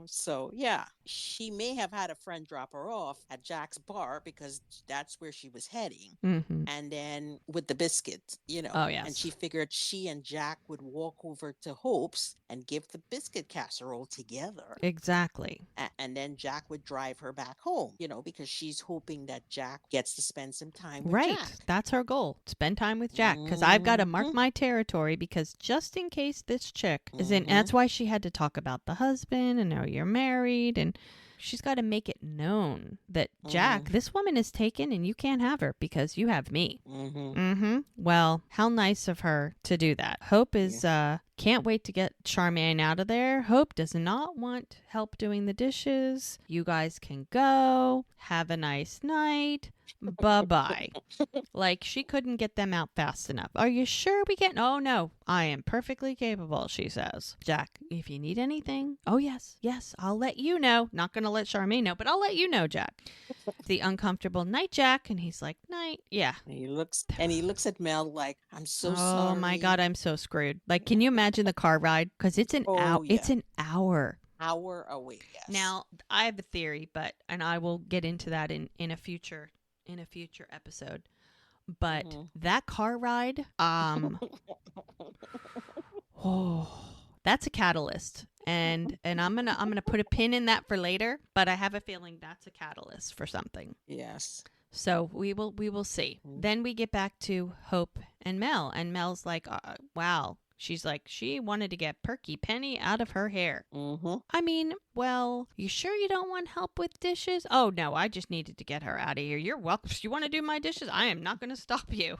So yeah, she may have had a friend drop her off at Jack's bar because that's where she was heading. And then with the biscuits, and she figured she and Jack would walk over to Hope's and give the biscuit casserole together. Exactly. And then Jack would drive her back home, because she's hoping that Jack gets to spend some time with Jack. Right. That's her goal. Spend time with Jack. Because I've got to mark my territory because just in case this chick is in, that's why she had to talk about the husband. And now you're married, and she's got to make it known that Jack, this woman is taken and you can't have her because you have me. Well, how nice of her to do that. Hope is can't wait to get Charmaine out of there. Hope does not want help doing the dishes. You guys can go. Have a nice night. Bye-bye. Like, she couldn't get them out fast enough. Are you sure we can? Oh, no. I am perfectly capable, she says. Jack, if you need anything. Oh, yes. Yes, I'll let you know. Not going to let Charmaine know, but I'll let you know, Jack. The uncomfortable night, Jack. And he's like, night. Yeah. And he looks at Mel like, I'm so sorry. Oh, my God, I'm so screwed. Like, can you imagine the car ride? Because it's an hour. Yeah. It's an hour. Hour away, yes. Now, I have a theory, and I will get into that in a future episode. But that car ride, that's a catalyst. And I'm gonna put a pin in that for later, but I have a feeling that's a catalyst for something. Yes. So we will see. Then we get back to Hope and Mel, and Mel's like, wow. She's like, she wanted to get Perky Penny out of her hair. I mean, well, you sure you don't want help with dishes? Oh, no, I just needed to get her out of here. You're welcome. If you want to do my dishes, I am not going to stop you.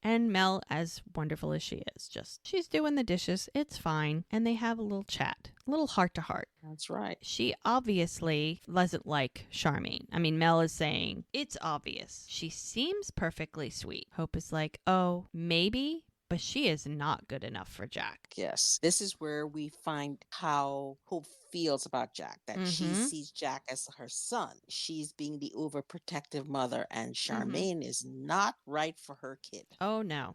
And Mel, as wonderful as she is, she's doing the dishes. It's fine. And they have a little chat, a little heart to heart. That's right. She obviously doesn't like Charmaine. I mean, Mel is saying, it's obvious. She seems perfectly sweet. Hope is like, oh, maybe. But she is not good enough for Jack. Yes. This is where we find how Hope feels about Jack, that she sees Jack as her son. She's being the overprotective mother, and Charmaine is not right for her kid. Oh, no.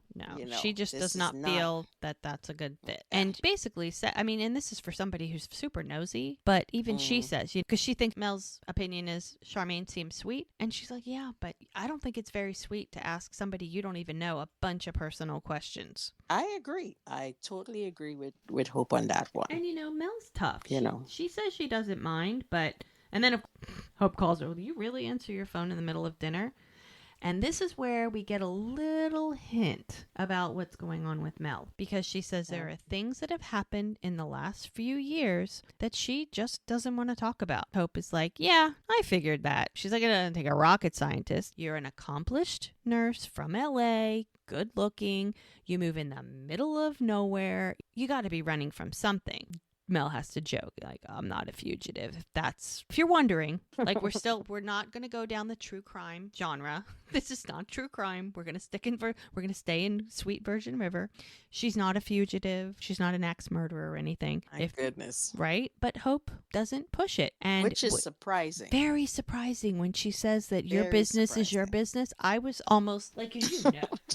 She just does not feel that that's a good fit. And basically, and this is for somebody who's super nosy, but even she says, because she thinks Mel's opinion is Charmaine seems sweet. And she's like, yeah, but I don't think it's very sweet to ask somebody you don't even know a bunch of personal questions. I agree. I totally agree with Hope on that one. And, Mel's tough. She says she doesn't mind, and then Hope calls her, will you really answer your phone in the middle of dinner? And this is where we get a little hint about what's going on with Mel, because she says there are things that have happened in the last few years that she just doesn't want to talk about. Hope is like, yeah, I figured that. She's like, I don't take a rocket scientist. You're an accomplished nurse from LA, good looking. You move in the middle of nowhere. You got to be running from something. Mel has to joke, like, I'm not a fugitive. If you're wondering, like, we're not going to go down the true crime genre. This is not true crime. We're gonna stay in Sweet Virgin River. She's not a fugitive. She's not an axe murderer or anything. My goodness. Right? But Hope doesn't push it. And which is surprising. Very surprising when she says that your business is your business. I was almost like,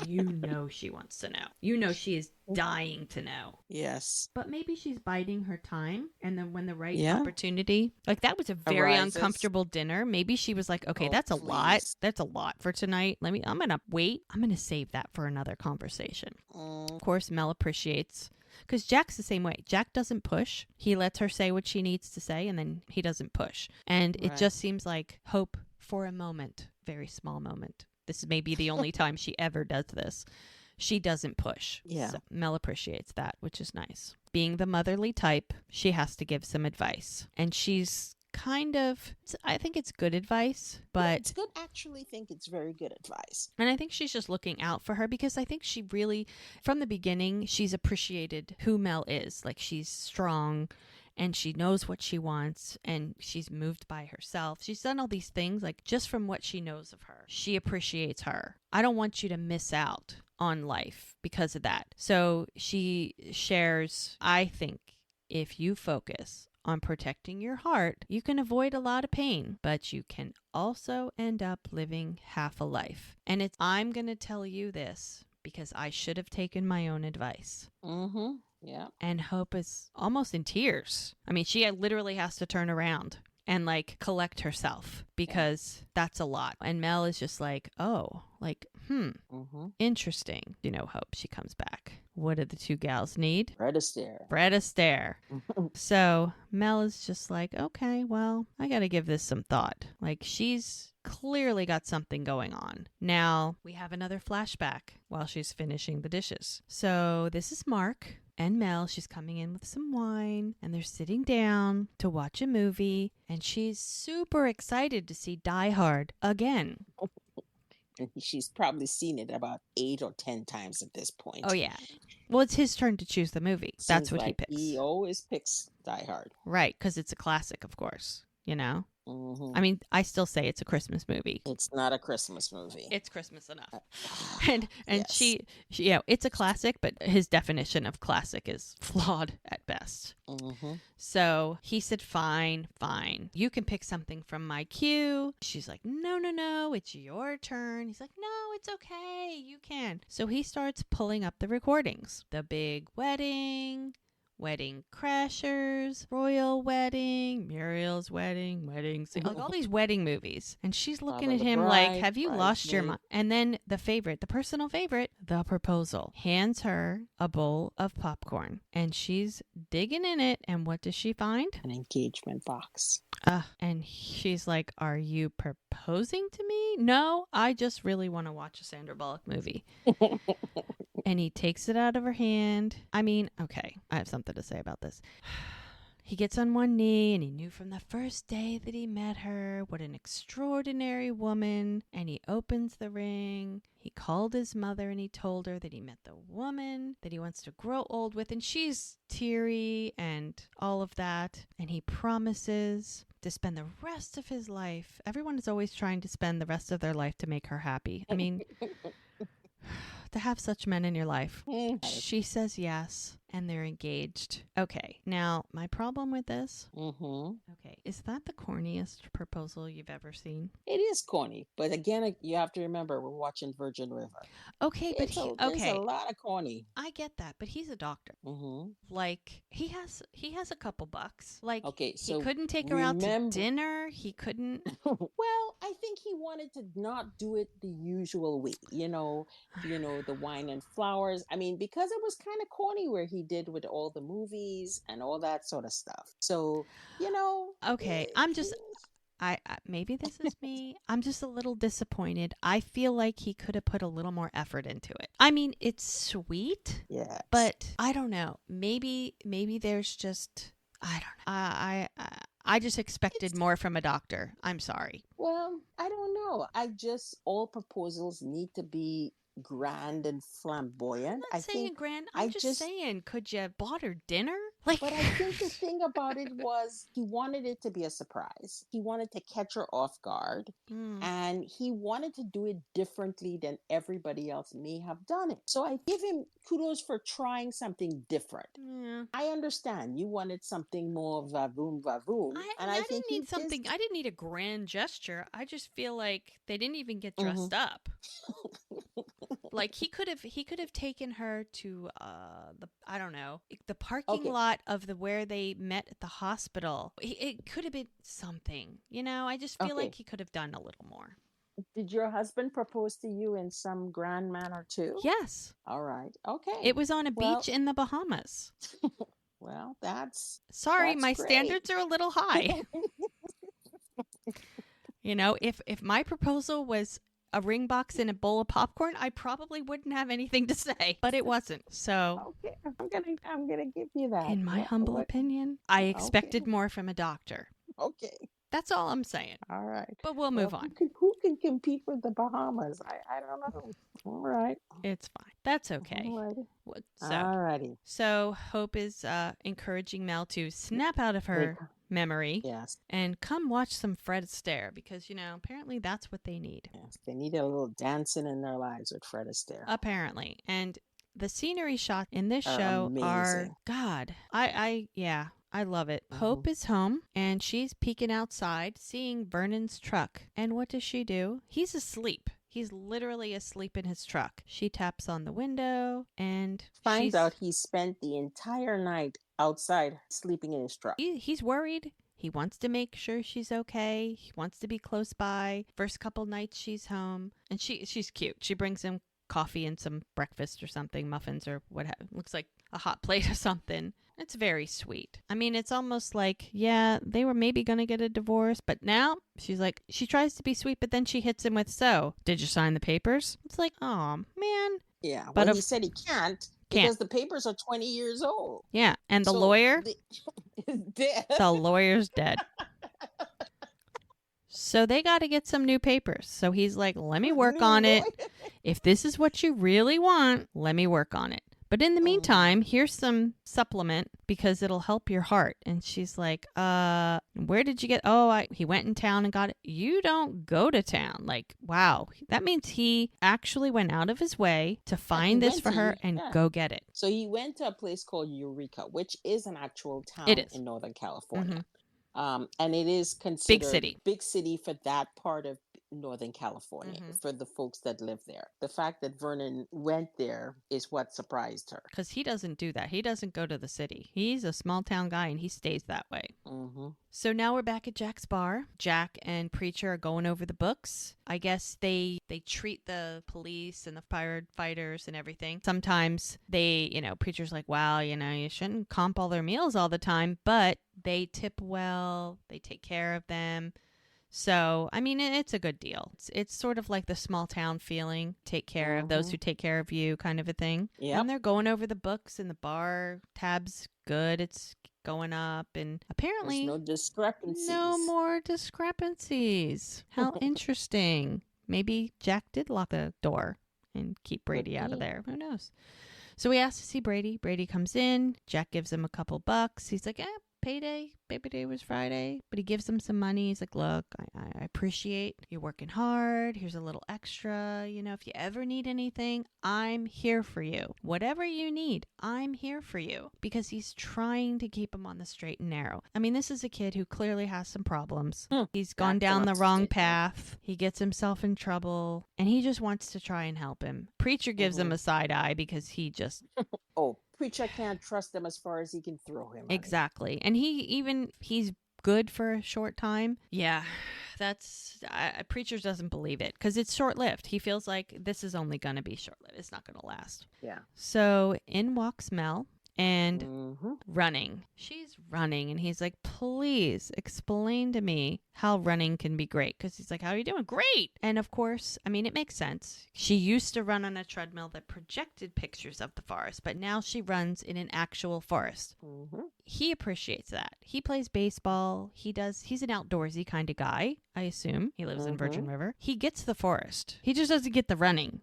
you know she wants to know. You know she is dying to know. Yes. But maybe she's biding her time, and then when the right opportunity, like that was a very uncomfortable dinner. Maybe she was like, okay, that's a lot. That's a lot for tonight. I'm going to wait. I'm going to save that for another conversation. Of course, Mel appreciates, because Jack's the same way. Jack doesn't push. He lets her say what she needs to say, and then he doesn't push. And it just seems like Hope, for a moment, very small moment. This may be the only time she ever does this. She doesn't push. Yeah. So Mel appreciates that, which is nice. Being the motherly type, she has to give some advice. And she's kind of, I think it's good advice, but it's good. Actually think it's very good advice. And I think she's just looking out for her, because I think she really, from the beginning, she's appreciated who Mel is. Like, she's strong and she knows what she wants, and she's moved by herself. She's done all these things, like, just from what she knows of her. She appreciates her. I don't want you to miss out on life because of that. So she shares, I think if you focus on protecting your heart, you can avoid a lot of pain, but you can also end up living half a life. And I'm going to tell you this because I should have taken my own advice. Mm-hmm. Yeah. And Hope is almost in tears. I mean, she literally has to turn around and like collect herself, because that's a lot. And Mel is just like, oh, like, interesting. Hope, she comes back. What do the two gals need? Fred Astaire. Fred Astaire. So Mel is just like, okay, well, I got to give this some thought. Like, she's clearly got something going on. Now we have another flashback while she's finishing the dishes. So this is Mark and Mel. She's coming in with some wine, and they're sitting down to watch a movie, and she's super excited to see Die Hard again. And she's probably seen it about 8 or 10 times at this point. Oh, yeah. Well, it's his turn to choose the movie. That's what he picks. He always picks Die Hard. Right, because it's a classic, of course, Mm-hmm. I mean, I still say it's a Christmas movie. It's not a Christmas movie. It's Christmas enough. And yes. she, it's a classic, but his definition of classic is flawed at best. Mm-hmm. So he said, fine. You can pick something from my queue. She's like, no, it's your turn. He's like, no, it's okay. You can. So he starts pulling up the recordings. The Big Wedding, Wedding Crashers, Royal Wedding, Muriel's Wedding, like all these wedding movies. And she's looking at him like, have you lost your mind? And then the personal favorite, The Proposal, hands her a bowl of popcorn. And she's digging in it. And what does she find? An engagement box. And she's like, are you proposing to me? No, I just really want to watch a Sandra Bullock movie. And he takes it out of her hand. I mean, okay, I have something to say about this. He gets on one knee, and he knew from the first day that he met her what an extraordinary woman. And he opens the ring. He called his mother, and he told her that he met the woman that he wants to grow old with. And she's teary and all of that. And he promises to spend the rest of his life. Everyone is always trying to spend the rest of their life to make her happy. I mean, to have such men in your life. She says yes, and they're engaged. Okay, now my problem with this. Okay, is that the corniest proposal you've ever seen? It is corny, but again, you have to remember we're watching Virgin River. Okay, but there's a lot of corny. I get that, but he's a doctor. Like he has a couple bucks. Like, okay, so he couldn't take her out to dinner. He couldn't. Well, I think he wanted to not do it the usual way. The wine and flowers. I mean, because it was kind of corny where he did with all the movies and all that sort of stuff. So, Okay, I'm just. I maybe this is me. I'm just a little disappointed. I feel like he could have put a little more effort into it. I mean, it's sweet. Yeah. But I don't know. Maybe there's just, I don't know. I just expected more from a doctor. I'm sorry. Well, I don't know. All proposals need to be grand and flamboyant. I'm not saying grand. I'm just saying, could you have bought her dinner? Like, but I think the thing about it was he wanted it to be a surprise. He wanted to catch her off guard. And he wanted to do it differently than everybody else may have done it. So I give him kudos for trying something different. Yeah. I understand you wanted something more vavoom vavoom. I didn't need something. I didn't need a grand gesture. I just feel like they didn't even get dressed up. Like he could have taken her to the parking lot of where they met at the hospital. It could have been something, I just feel like he could have done a little more. Did your husband propose to you in some grand manner too? Yes. All right. Okay. It was on a beach in the Bahamas. Well, that's my great. Standards are a little high. If my proposal was a ring box and a bowl of popcorn, I probably wouldn't have anything to say, but it wasn't. So okay, I'm gonna give you that. In my humble opinion, I expected more from a doctor. Okay. That's all I'm saying. All right. But we'll move on. Who can compete with the Bahamas? I don't know. All right. It's fine. That's okay. All righty. So Hope is encouraging Mel to snap out of her memory. Yes. And come watch some Fred Astaire because, apparently that's what they need. Yes. They need a little dancing in their lives with Fred Astaire. Apparently. And the scenery shots in this show amazing. Are God. I love it. Hope is home, and she's peeking outside, seeing Vernon's truck. And what does she do? He's asleep. He's literally asleep in his truck. She taps on the window and finds out he spent the entire night outside sleeping in his truck. He's worried. He wants to make sure she's okay. He wants to be close by. First couple nights she's home. And she's cute. She brings him coffee and some breakfast or something, muffins or whatever. Looks like a hot plate or something. It's very sweet. I mean, it's almost like, they were maybe going to get a divorce, but now she's like, she tries to be sweet, but then she hits him with, so, did you sign the papers? It's like, oh, man. Yeah, but he said he can't because the papers are 20 years old. Yeah, and the lawyer is dead. The lawyer's dead. So they got to get some new papers. So he's like, let me work on it. If this is what you really want, let me work on it. But in the meantime, here's some supplement because it'll help your heart. And she's like, where did you get? He went in town and got it. You don't go to town. Like, wow. That means he actually went out of his way to find this for her and go get it. So he went to a place called Eureka, which is an actual town in Northern California. And it is considered big city for that part of Northern California for the folks that live there. The fact that Vernon went there is what surprised her. Because he doesn't do that. He doesn't go to the city. He's a small town guy and he stays that way. So now we're back at Jack's bar. Jack and Preacher are going over the books. I guess they treat the police and the firefighters and everything. Sometimes Preacher's like, wow, you shouldn't comp all their meals all the time, but they tip well, they take care of them. So, I mean, it's a good deal. It's sort of like the small town feeling, take care of those who take care of you kind of a thing. Yep. And they're going over the books and the bar tab's good. It's going up and apparently there's no discrepancies. No more discrepancies. How interesting. Maybe Jack did lock the door and keep Brady out of there. Who knows? So we asked to see Brady. Brady comes in. Jack gives him a couple bucks. He's like, payday. Baby day was Friday. But he gives him some money. He's like, look, I appreciate you're working hard. Here's a little extra. If you ever need anything, I'm here for you. Whatever you need, I'm here for you. Because he's trying to keep him on the straight and narrow. I mean, this is a kid who clearly has some problems. He's gone down the wrong path. He gets himself in trouble. And he just wants to try and help him. Preacher gives him a side eye because he just... Preacher can't trust him as far as he can throw him. Exactly. And he's good for a short time. Yeah, Preacher doesn't believe it because it's short-lived. He feels like this is only going to be short-lived. It's not going to last. Yeah. So in walks Mel and running. She's running and he's like, please explain to me how running can be great. Because he's like, how are you doing? Great. And of course, I mean, it makes sense. She used to run on a treadmill that projected pictures of the forest, but now she runs in an actual forest. He appreciates that. He plays baseball. He's an outdoorsy kind of guy, I assume. He lives in Virgin River. He gets the forest. He just doesn't get the running.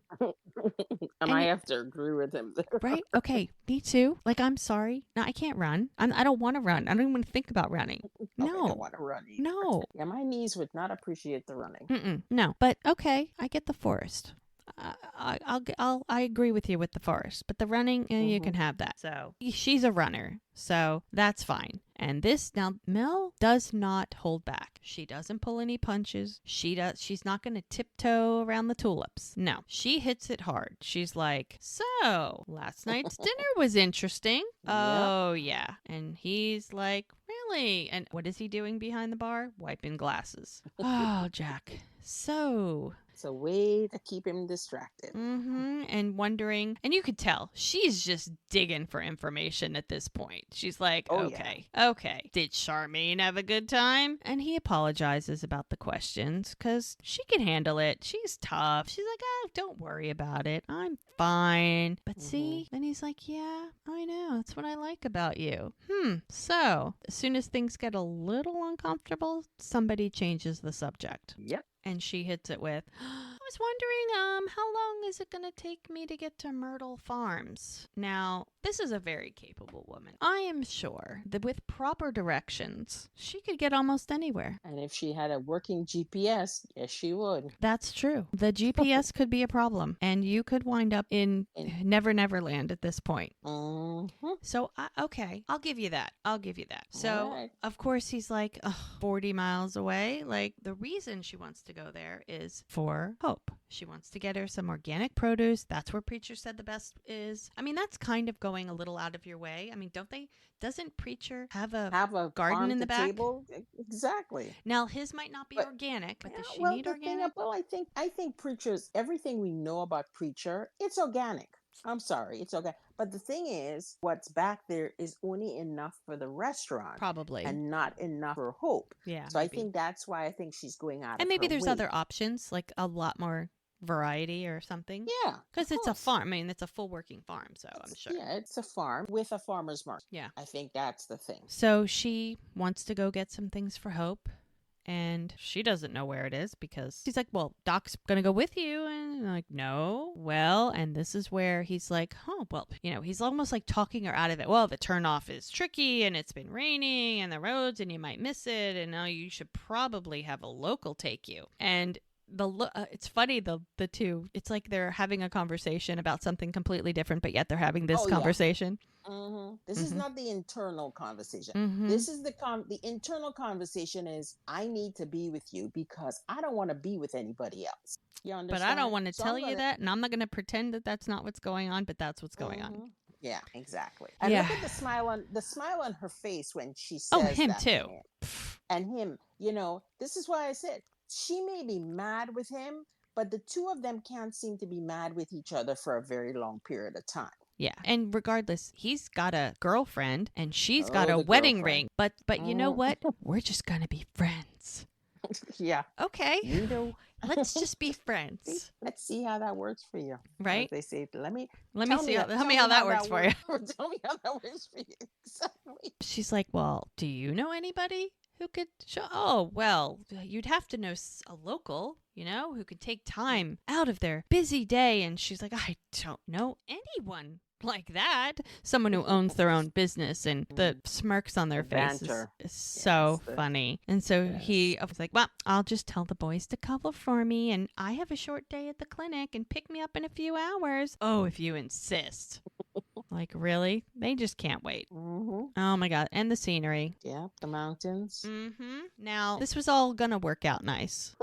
And I have to agree with him there. Right? Okay, me too. Like, I'm sorry. No, I can't run. I don't want to run. I don't even want to think about running. No. I don't want to run either. No. Yeah, my knees would not appreciate the running. No. But okay, I get the forest. I agree with you with the forest, but the running, you can have that. So she's a runner, so that's fine. And this now, Mel does not hold back. She doesn't pull any punches. She's not going to tiptoe around the tulips. No, she hits it hard. She's like, so last night's dinner was interesting. Yep. Oh yeah, and he's like, really? And what is he doing behind the bar? Wiping glasses. Oh, Jack. So it's a way to keep him distracted. And wondering, and you could tell she's just digging for information at this point. She's like, okay. Did Charmaine have a good time? And he apologizes about the questions because she can handle it. She's tough. She's like, oh, don't worry about it. I'm fine. But see, then he's like, yeah, I know. That's what I like about you. So as soon as things get a little uncomfortable, somebody changes the subject. Yep. And she hits it with, I was wondering, how long is it going to take me to get to Myrtle Farms? Now, this is a very capable woman. I am sure that with proper directions, she could get almost anywhere. And if she had a working GPS, yes, she would. That's true. The GPS could be a problem, and you could wind up in Never Never Land at this point. So, okay, I'll give you that. So, of course, he's like 40 miles away. Like, the reason she wants to go there is for Hope. She wants to get her some organic produce. That's where Preacher said the best is. I mean, that's kind of going a little out of your way. I mean, doesn't Preacher have a garden in the back? Table? Exactly. Now, his might not be organic, but does she need organic? I think Preacher's, everything we know about Preacher, it's organic. I'm sorry, it's okay. But the thing is, what's back there is only enough for the restaurant. Probably. And not enough for Hope. Yeah. So maybe. I think that's why I think she's going out. And maybe there's other options, like a lot more variety or something. Yeah. Because it's a farm. I mean, it's a full working farm, so I'm sure. Yeah, it's a farm with a farmer's market. Yeah. I think that's the thing. So she wants to go get some things for Hope. And she doesn't know where it is because she's like, well, Doc's going to go with you. And I'm like, no. Well, and this is where he's like, oh, well, he's almost like talking her out of it. Well, the turnoff is tricky and it's been raining and the roads and you might miss it. And now you should probably have a local take you. And it's funny, the two, it's like they're having a conversation about something completely different, but yet they're having this conversation. This is not the internal conversation. This is the internal conversation is, I need to be with you because I don't want to be with anybody else. You understand? But I don't want to tell you that, and I'm not going to pretend that that's not what's going on, but that's what's going on. Yeah, exactly. And look at the smile on her face when she says him that too. And him, this is why I said she may be mad with him, but the two of them can't seem to be mad with each other for a very long period of time. Yeah. And regardless, he's got a girlfriend and she's got a wedding ring. But you know what? We're just going to be friends. Yeah. Okay. Let's just be friends. Let's see how that works for you. Right? As they say, tell me how that works for you. Tell me how that works for you. Exactly. She's like, well, do you know anybody who could show? Oh, well, you'd have to know a local, who could take time out of their busy day. And she's like, I don't know anyone like that. Someone who owns their own business, and the smirks on their faces is so funny. And so he was like, well, I'll just tell the boys to cover for me, and I have a short day at the clinic, and pick me up in a few hours. Oh, if you insist. Like, really? They just can't wait. Oh my God. And the scenery. Yeah, the mountains. Now, this was all gonna work out nice.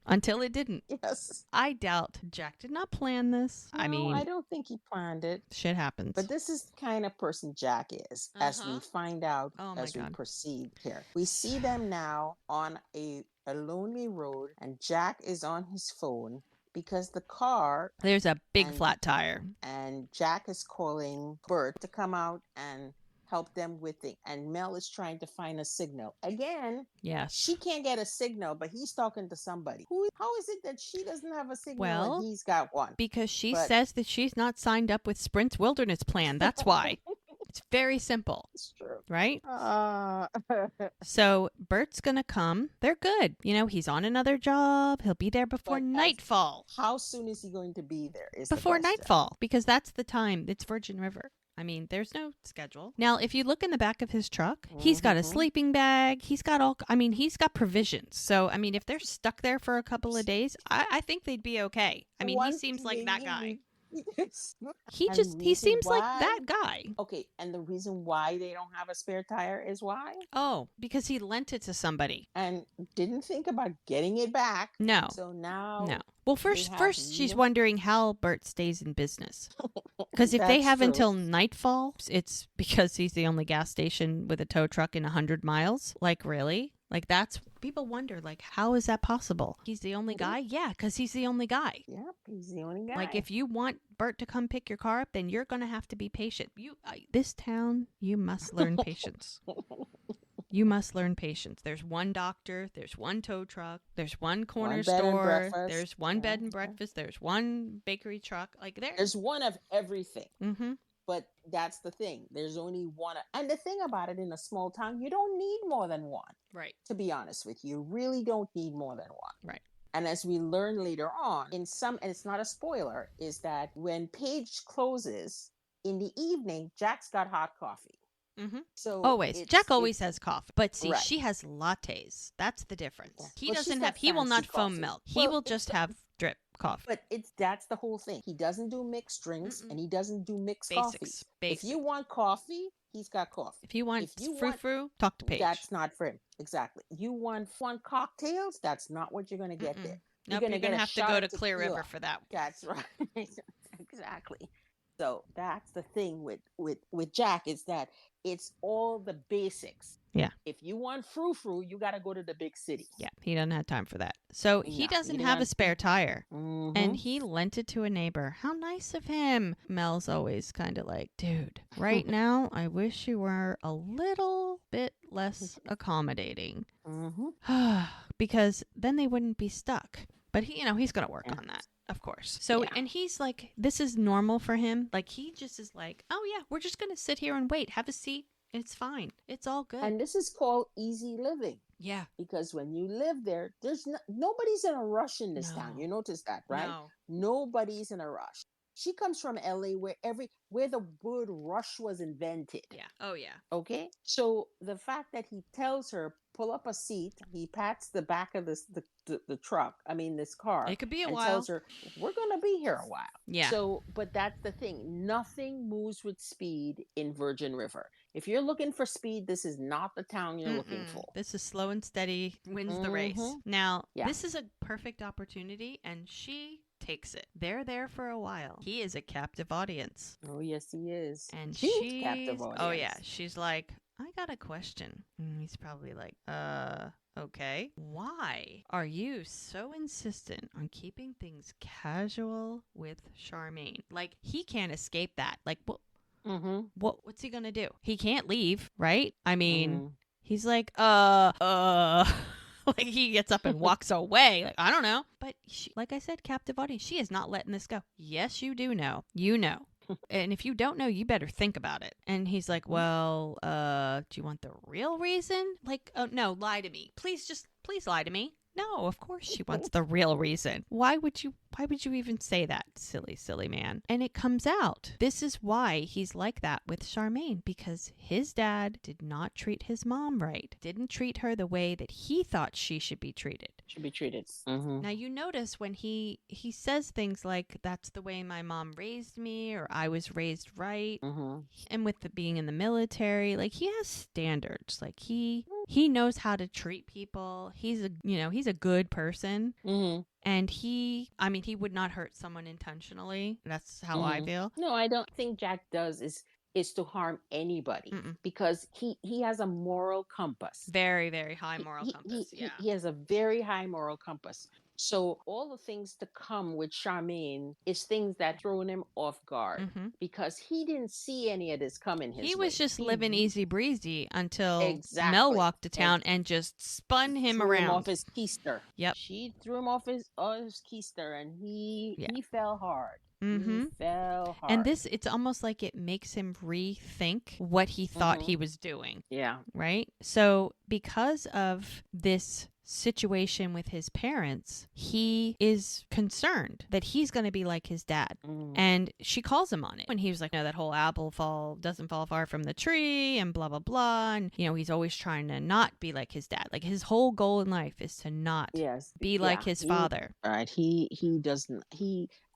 Until it didn't. Yes. I doubt Jack did not plan this. No, I don't think he planned it. Shit happens. But this is the kind of person Jack is, as we find out as we proceed here. We see them now on a lonely road, and Jack is on his phone because the car... There's a big flat tire. And Jack is calling Bert to come out and help them with it. And Mel is trying to find a signal. Again, yes, she can't get a signal, but he's talking to somebody. How is it that she doesn't have a signal and he's got one? Because she says that she's not signed up with Sprint's Wilderness Plan. That's why. It's very simple. It's true. Right? So Bert's going to come. They're good. He's on another job. He'll be there before nightfall. How soon is he going to be there? Before nightfall, because that's the time. It's Virgin River. I mean, there's no schedule. Now, if you look in the back of his truck, he's got a sleeping bag. He's got he's got provisions. So, I mean, if they're stuck there for a couple of days, I think they'd be okay. I mean, he seems like that guy. He seems like that guy. Okay, and the reason why they don't have a spare tire is why? Oh, because he lent it to somebody and didn't think about getting it back. No. So now no. Well, first she's wondering how Bert stays in business. Because if they have until nightfall, it's because he's the only gas station with a tow truck in 100 miles. Like, really? Like, that's, people wonder, like, how is that possible? He's the only guy? Yeah, because he's the only guy. Yep, he's the only guy. Like, if you want Bert to come pick your car up, then you're going to have to be patient. This town, you must learn patience. You must learn patience. There's one doctor, there's one tow truck, there's one corner store, there's one bed and breakfast, there's one bakery truck. Like, there's one of everything. Mm-hmm. But that's the thing. There's only one. And the thing about it, in a small town, you don't need more than one. Right. To be honest with you, you really don't need more than one. Right. And as we learn later on, and it's not a spoiler, is that when Paige closes in the evening, Jack's got hot coffee. Mm-hmm. So always. Jack always has coffee. But see, she has lattes. That's the difference. Yeah. He doesn't have, he will not foam milk. He will just have drip coffee. But that's the whole thing. He doesn't do mixed drinks and he doesn't do mixed coffees. If you want coffee, he's got coffee. If you want frou-frou, talk to Paige. That's not for him. Exactly. You want cocktails, that's not what you're going to get there. Nope, you're going to have to go to Clear River for that. That's right. Exactly. So that's the thing with Jack, is that it's all the basics. Yeah. If you want frou-frou, you got to go to the big city. Yeah, he doesn't have time for that. So he doesn't have a spare tire. Mm-hmm. And he lent it to a neighbor. How nice of him. Mel's always kind of like, dude, right now, I wish you were a little bit less accommodating. Mm-hmm. Because then they wouldn't be stuck. But he's going to work on that. Of course. So, and he's like, this is normal for him. Like, he just is like, oh yeah, we're just going to sit here and wait. Have a seat. It's fine. It's all good. And this is called easy living. Yeah. Because when you live there, nobody's in a rush in this town. You notice that, right? No. Nobody's in a rush. She comes from LA where the word rush was invented. Yeah. Oh yeah. Okay. So the fact that he tells her, pull up a seat, he pats the back of the truck. I mean, this car. It could be a while. Tells her, we're going to be here a while. Yeah. So, but that's the thing. Nothing moves with speed in Virgin River. If you're looking for speed, this is not the town you're looking for. This is slow and steady, wins the race. Now, this is a perfect opportunity, and she takes it. They're there for a while. He is a captive audience. Oh, yes, he is. And she's captive audience. Oh, yeah. She's like, I got a question. And he's probably like, okay. Why are you so insistent on keeping things casual with Charmaine? Like, he can't escape that. Like, what's he gonna do? He can't leave, right? I mean, he's like, like, he gets up and walks away. Like, I don't know. But she, like I said, captive audience. She is not letting this go. Yes, you do know. You know. And if you don't know, you better think about it. And he's like, well, do you want the real reason? Like, oh, no, lie to me. Please lie to me. No, of course she wants the real reason. Why would you even say that, silly man? And it comes out. This is why he's like that with Charmaine, because his dad did not treat his mom right. Didn't treat her the way that he thought she should be treated. Mm-hmm. Now, you notice when he says things like, that's the way my mom raised me, or I was raised right. Mm-hmm. And with being in the military, like, he has standards. Like, he knows how to treat people. He's a good person. Mm-hmm. And he would not hurt someone intentionally. That's how I feel. No, I don't think Jack does is to harm anybody. Because he has a moral compass. Very, very high moral compass. He has a very high moral compass. So all the things to come with Charmaine is things that thrown him off guard because he didn't see any of this coming his way. He was just living easy breezy until Mel walked to town and just spun him around. Him off his keister. Yep. She threw him off his keister and he fell hard. He fell hard. And it's almost like it makes him rethink what he thought he was doing. Yeah. Right? So because of this situation with his parents, he is concerned that he's going to be like his dad. And she calls him on it. And he was like, no, that whole apple doesn't fall far from the tree and blah, blah, blah. And, he's always trying to not be like his dad. Like his whole goal in life is to not be like his father. Right.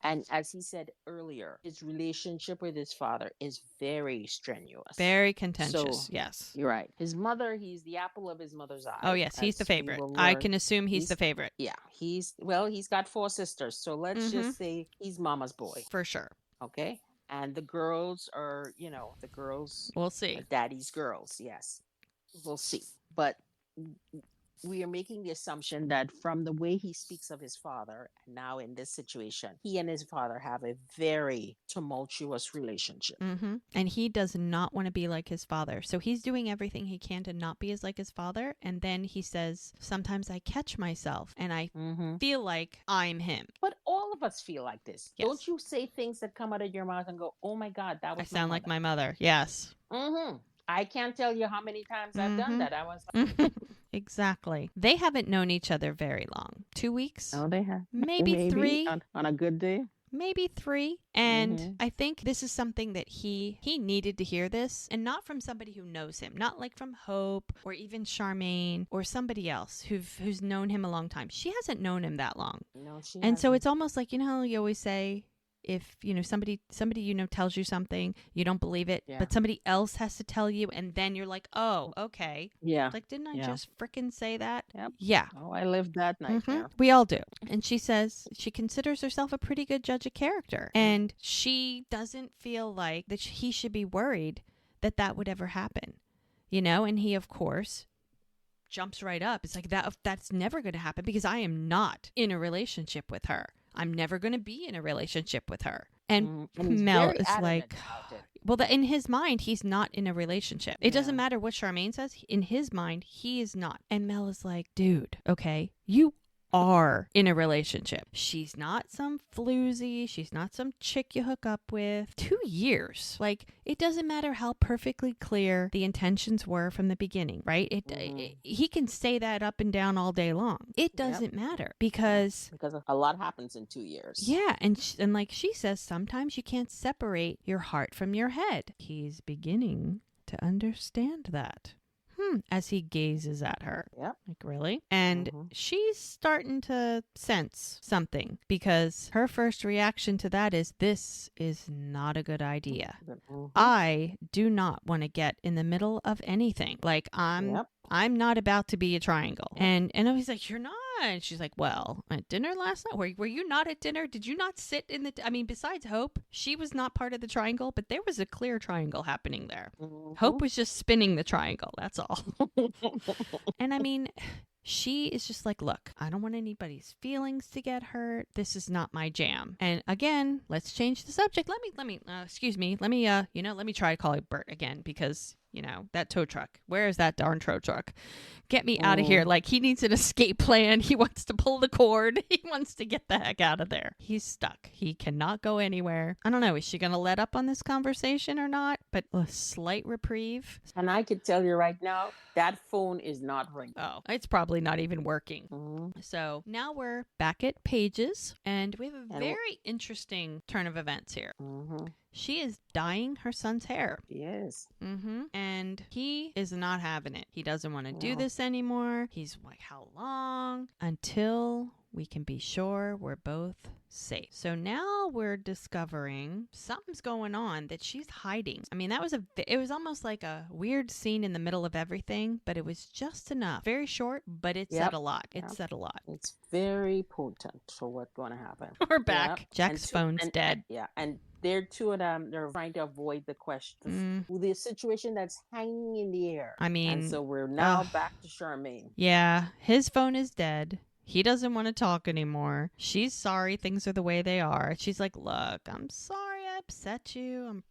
And as he said earlier, his relationship with his father is very strenuous. Very contentious, yes. You're right. His mother, he's the apple of his mother's eye. Oh, yes, he's the favorite. I can assume he's the favorite. Yeah, he's got 4 sisters, so let's just say he's mama's boy. For sure. Okay? And the girls are, we'll see. Daddy's girls, yes. We'll see. But we are making the assumption that from the way he speaks of his father, now in this situation, he and his father have a very tumultuous relationship. And he does not want to be like his father. So he's doing everything he can to not be as like his father. And then he says, sometimes I catch myself and I feel like I'm him. But all of us feel like this. Yes. Don't you say things that come out of your mouth and go, oh my God, that was I sound like my mother. Yes. I can't tell you how many times I've done that. I was like... Exactly. They haven't known each other very long. 2 weeks? Oh, they have. Maybe 3. On a good day? Maybe 3. And I think this is something that he needed to hear this, and not from somebody who knows him, not like from Hope or even Charmaine or somebody else who's known him a long time. She hasn't known him that long. No, she hasn't. So it's almost like, how you always say, if somebody tells you something, you don't believe it, but somebody else has to tell you, and then you're like, oh, okay. Yeah. Like, didn't I just frickin' say that? Yep. Yeah. Oh, I lived that nightmare. We all do. And she says she considers herself a pretty good judge of character, and she doesn't feel like that he should be worried that would ever happen. And he, of course, jumps right up. It's like, that's never going to happen because I am not in a relationship with her. I'm never going to be in a relationship with her. And Mel is like, well, in his mind, he's not in a relationship. It doesn't matter what Charmaine says. In his mind, he is not. And Mel is like, dude, okay, you are in a relationship. She's not some floozy. She's not some chick you hook up with. 2 years. Like, it doesn't matter how perfectly clear the intentions were from the beginning, right? He can say that up and down all day long. It doesn't matter because a lot happens in 2 years. Yeah, and like she says, sometimes you can't separate your heart from your head. He's beginning to understand that. As he gazes at her. Yep. Like, really? And she's starting to sense something because her first reaction to that is, this is not a good idea. I do not want to get in the middle of anything. Like, I'm not about to be a triangle. And I was like, you're not. And she's like, well, at dinner last night, were you not at dinner? Did you not sit in the... I mean, besides Hope, she was not part of the triangle, but there was a clear triangle happening there. Hope was just spinning the triangle. That's all. And I mean... She is just like, look, I don't want anybody's feelings to get hurt. This is not my jam. And again, let's change the subject. Let me try to call it Bert again because, that tow truck. Where is that darn tow truck? Get me out of here. Like, he needs an escape plan. He wants to pull the cord. He wants to get the heck out of there. He's stuck. He cannot go anywhere. I don't know. Is she going to let up on this conversation or not? But a slight reprieve. And I could tell you right now, that phone is not ringing. Oh, it's probably not even working. So now we're back at Paige's, and we have a very interesting turn of events here. She is dyeing her son's hair. Yes. And he is not having it. He doesn't want to do this anymore. He's like, how long? Until we can be sure we're both safe. So now we're discovering something's going on that she's hiding. I mean, it was almost like a weird scene in the middle of everything, but it was just enough. Very short, but it said a lot. It said a lot. It's very potent for what's going to happen. We're back. Jack's phone's dead. And they're two of them. They're trying to avoid the question, the situation that's hanging in the air. I mean, and so we're now back to Charmaine. Yeah, his phone is dead. He doesn't want to talk anymore. She's sorry things are the way they are. She's like, look, I'm sorry I upset you. I'm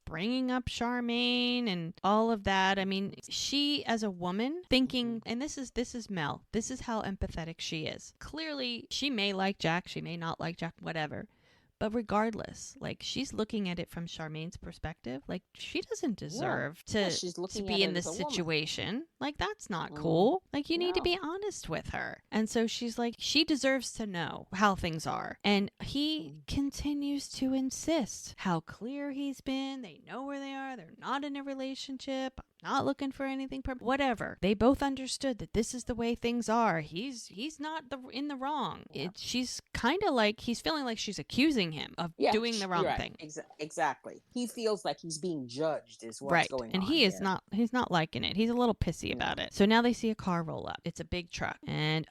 bringing up Charmaine and all of that. I mean, she as a woman thinking, and this is Mel. This is how empathetic she is. Clearly, she may like Jack. She may not like Jack, whatever. But regardless, like, she's looking at it from Charmaine's perspective. Like, she doesn't deserve to be in this situation. Like, that's not cool. Like, you need to be honest with her. And so she's like, she deserves to know how things are. And he continues to insist how clear he's been. They know where they are. They're not in a relationship. Not looking for anything, whatever. They both understood that this is the way things are. He's not in the wrong. She's kind of like, he's feeling like she's accusing him of doing the wrong thing. Exactly. He feels like he's being judged is what's going on. And he is not, he's not liking it. He's a little pissy about it. So now they see a car roll up. It's a big truck. And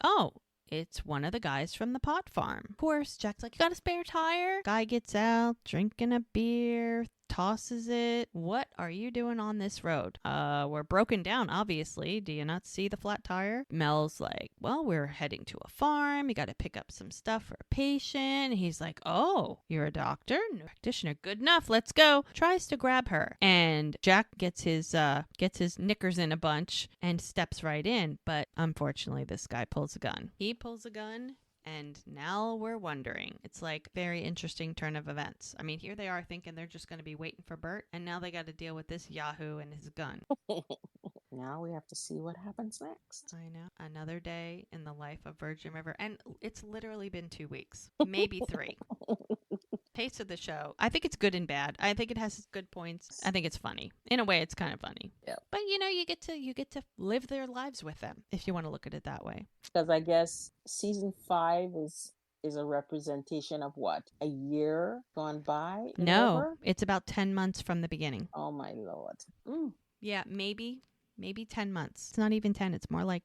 it's one of the guys from the pot farm. Of course, Jack's like, you got a spare tire? Guy gets out, drinking a beer, tosses it. What are you doing on this road? We're broken down, obviously. Do you not see the flat tire? Mel's like, well, we're heading to a farm. You got to pick up some stuff for a patient. He's like, oh, you're a doctor? No practitioner. Good enough. Let's go. Tries to grab her. And Jack gets his knickers in a bunch and steps right in. But unfortunately, this guy pulls a gun. He pulls a gun. And now we're wondering. It's like very interesting turn of events. I mean, here they are thinking they're just going to be waiting for Bert. And now they got to deal with this Yahoo and his gun. Now we have to see what happens next. I know. Another day in the life of Virgin River. And it's literally been 2 weeks. Maybe 3. Taste of the show. I think it's good and bad. I think it has good points. I think it's funny. In a way, it's kind of funny. Yeah. But you get to live their lives with them, if you want to look at it that way. Because I guess season 5 is a representation of what? A year gone by? No, it's about 10 months from the beginning. Oh my Lord. Yeah, maybe 10 months. It's not even 10. It's more like,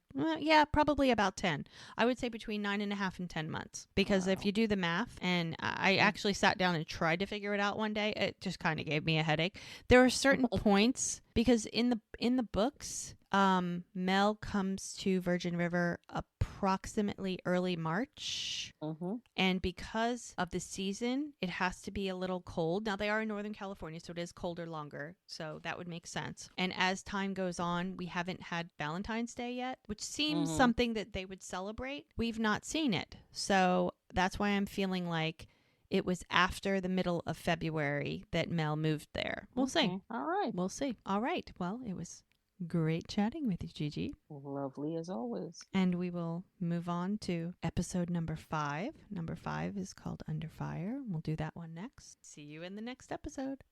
probably about 10. I would say between 9.5 and 10 months. Because if you do the math, and I actually sat down and tried to figure it out one day, it just kind of gave me a headache. There are certain points, because in the books, Mel comes to Virgin River approximately early March. And because of the season, it has to be a little cold. Now, they are in Northern California, so it is colder longer. So that would make sense. And as time goes on, we haven't had Valentine's Day yet, which seems something that they would celebrate. We've not seen it. So that's why I'm feeling like it was after the middle of February that Mel moved there. We'll see. All right. We'll see. All right. Well, it was great chatting with you, Gigi. Lovely as always. And we will move on to episode number 5. Number 5 is called Under Fire. We'll do that one next. See you in the next episode.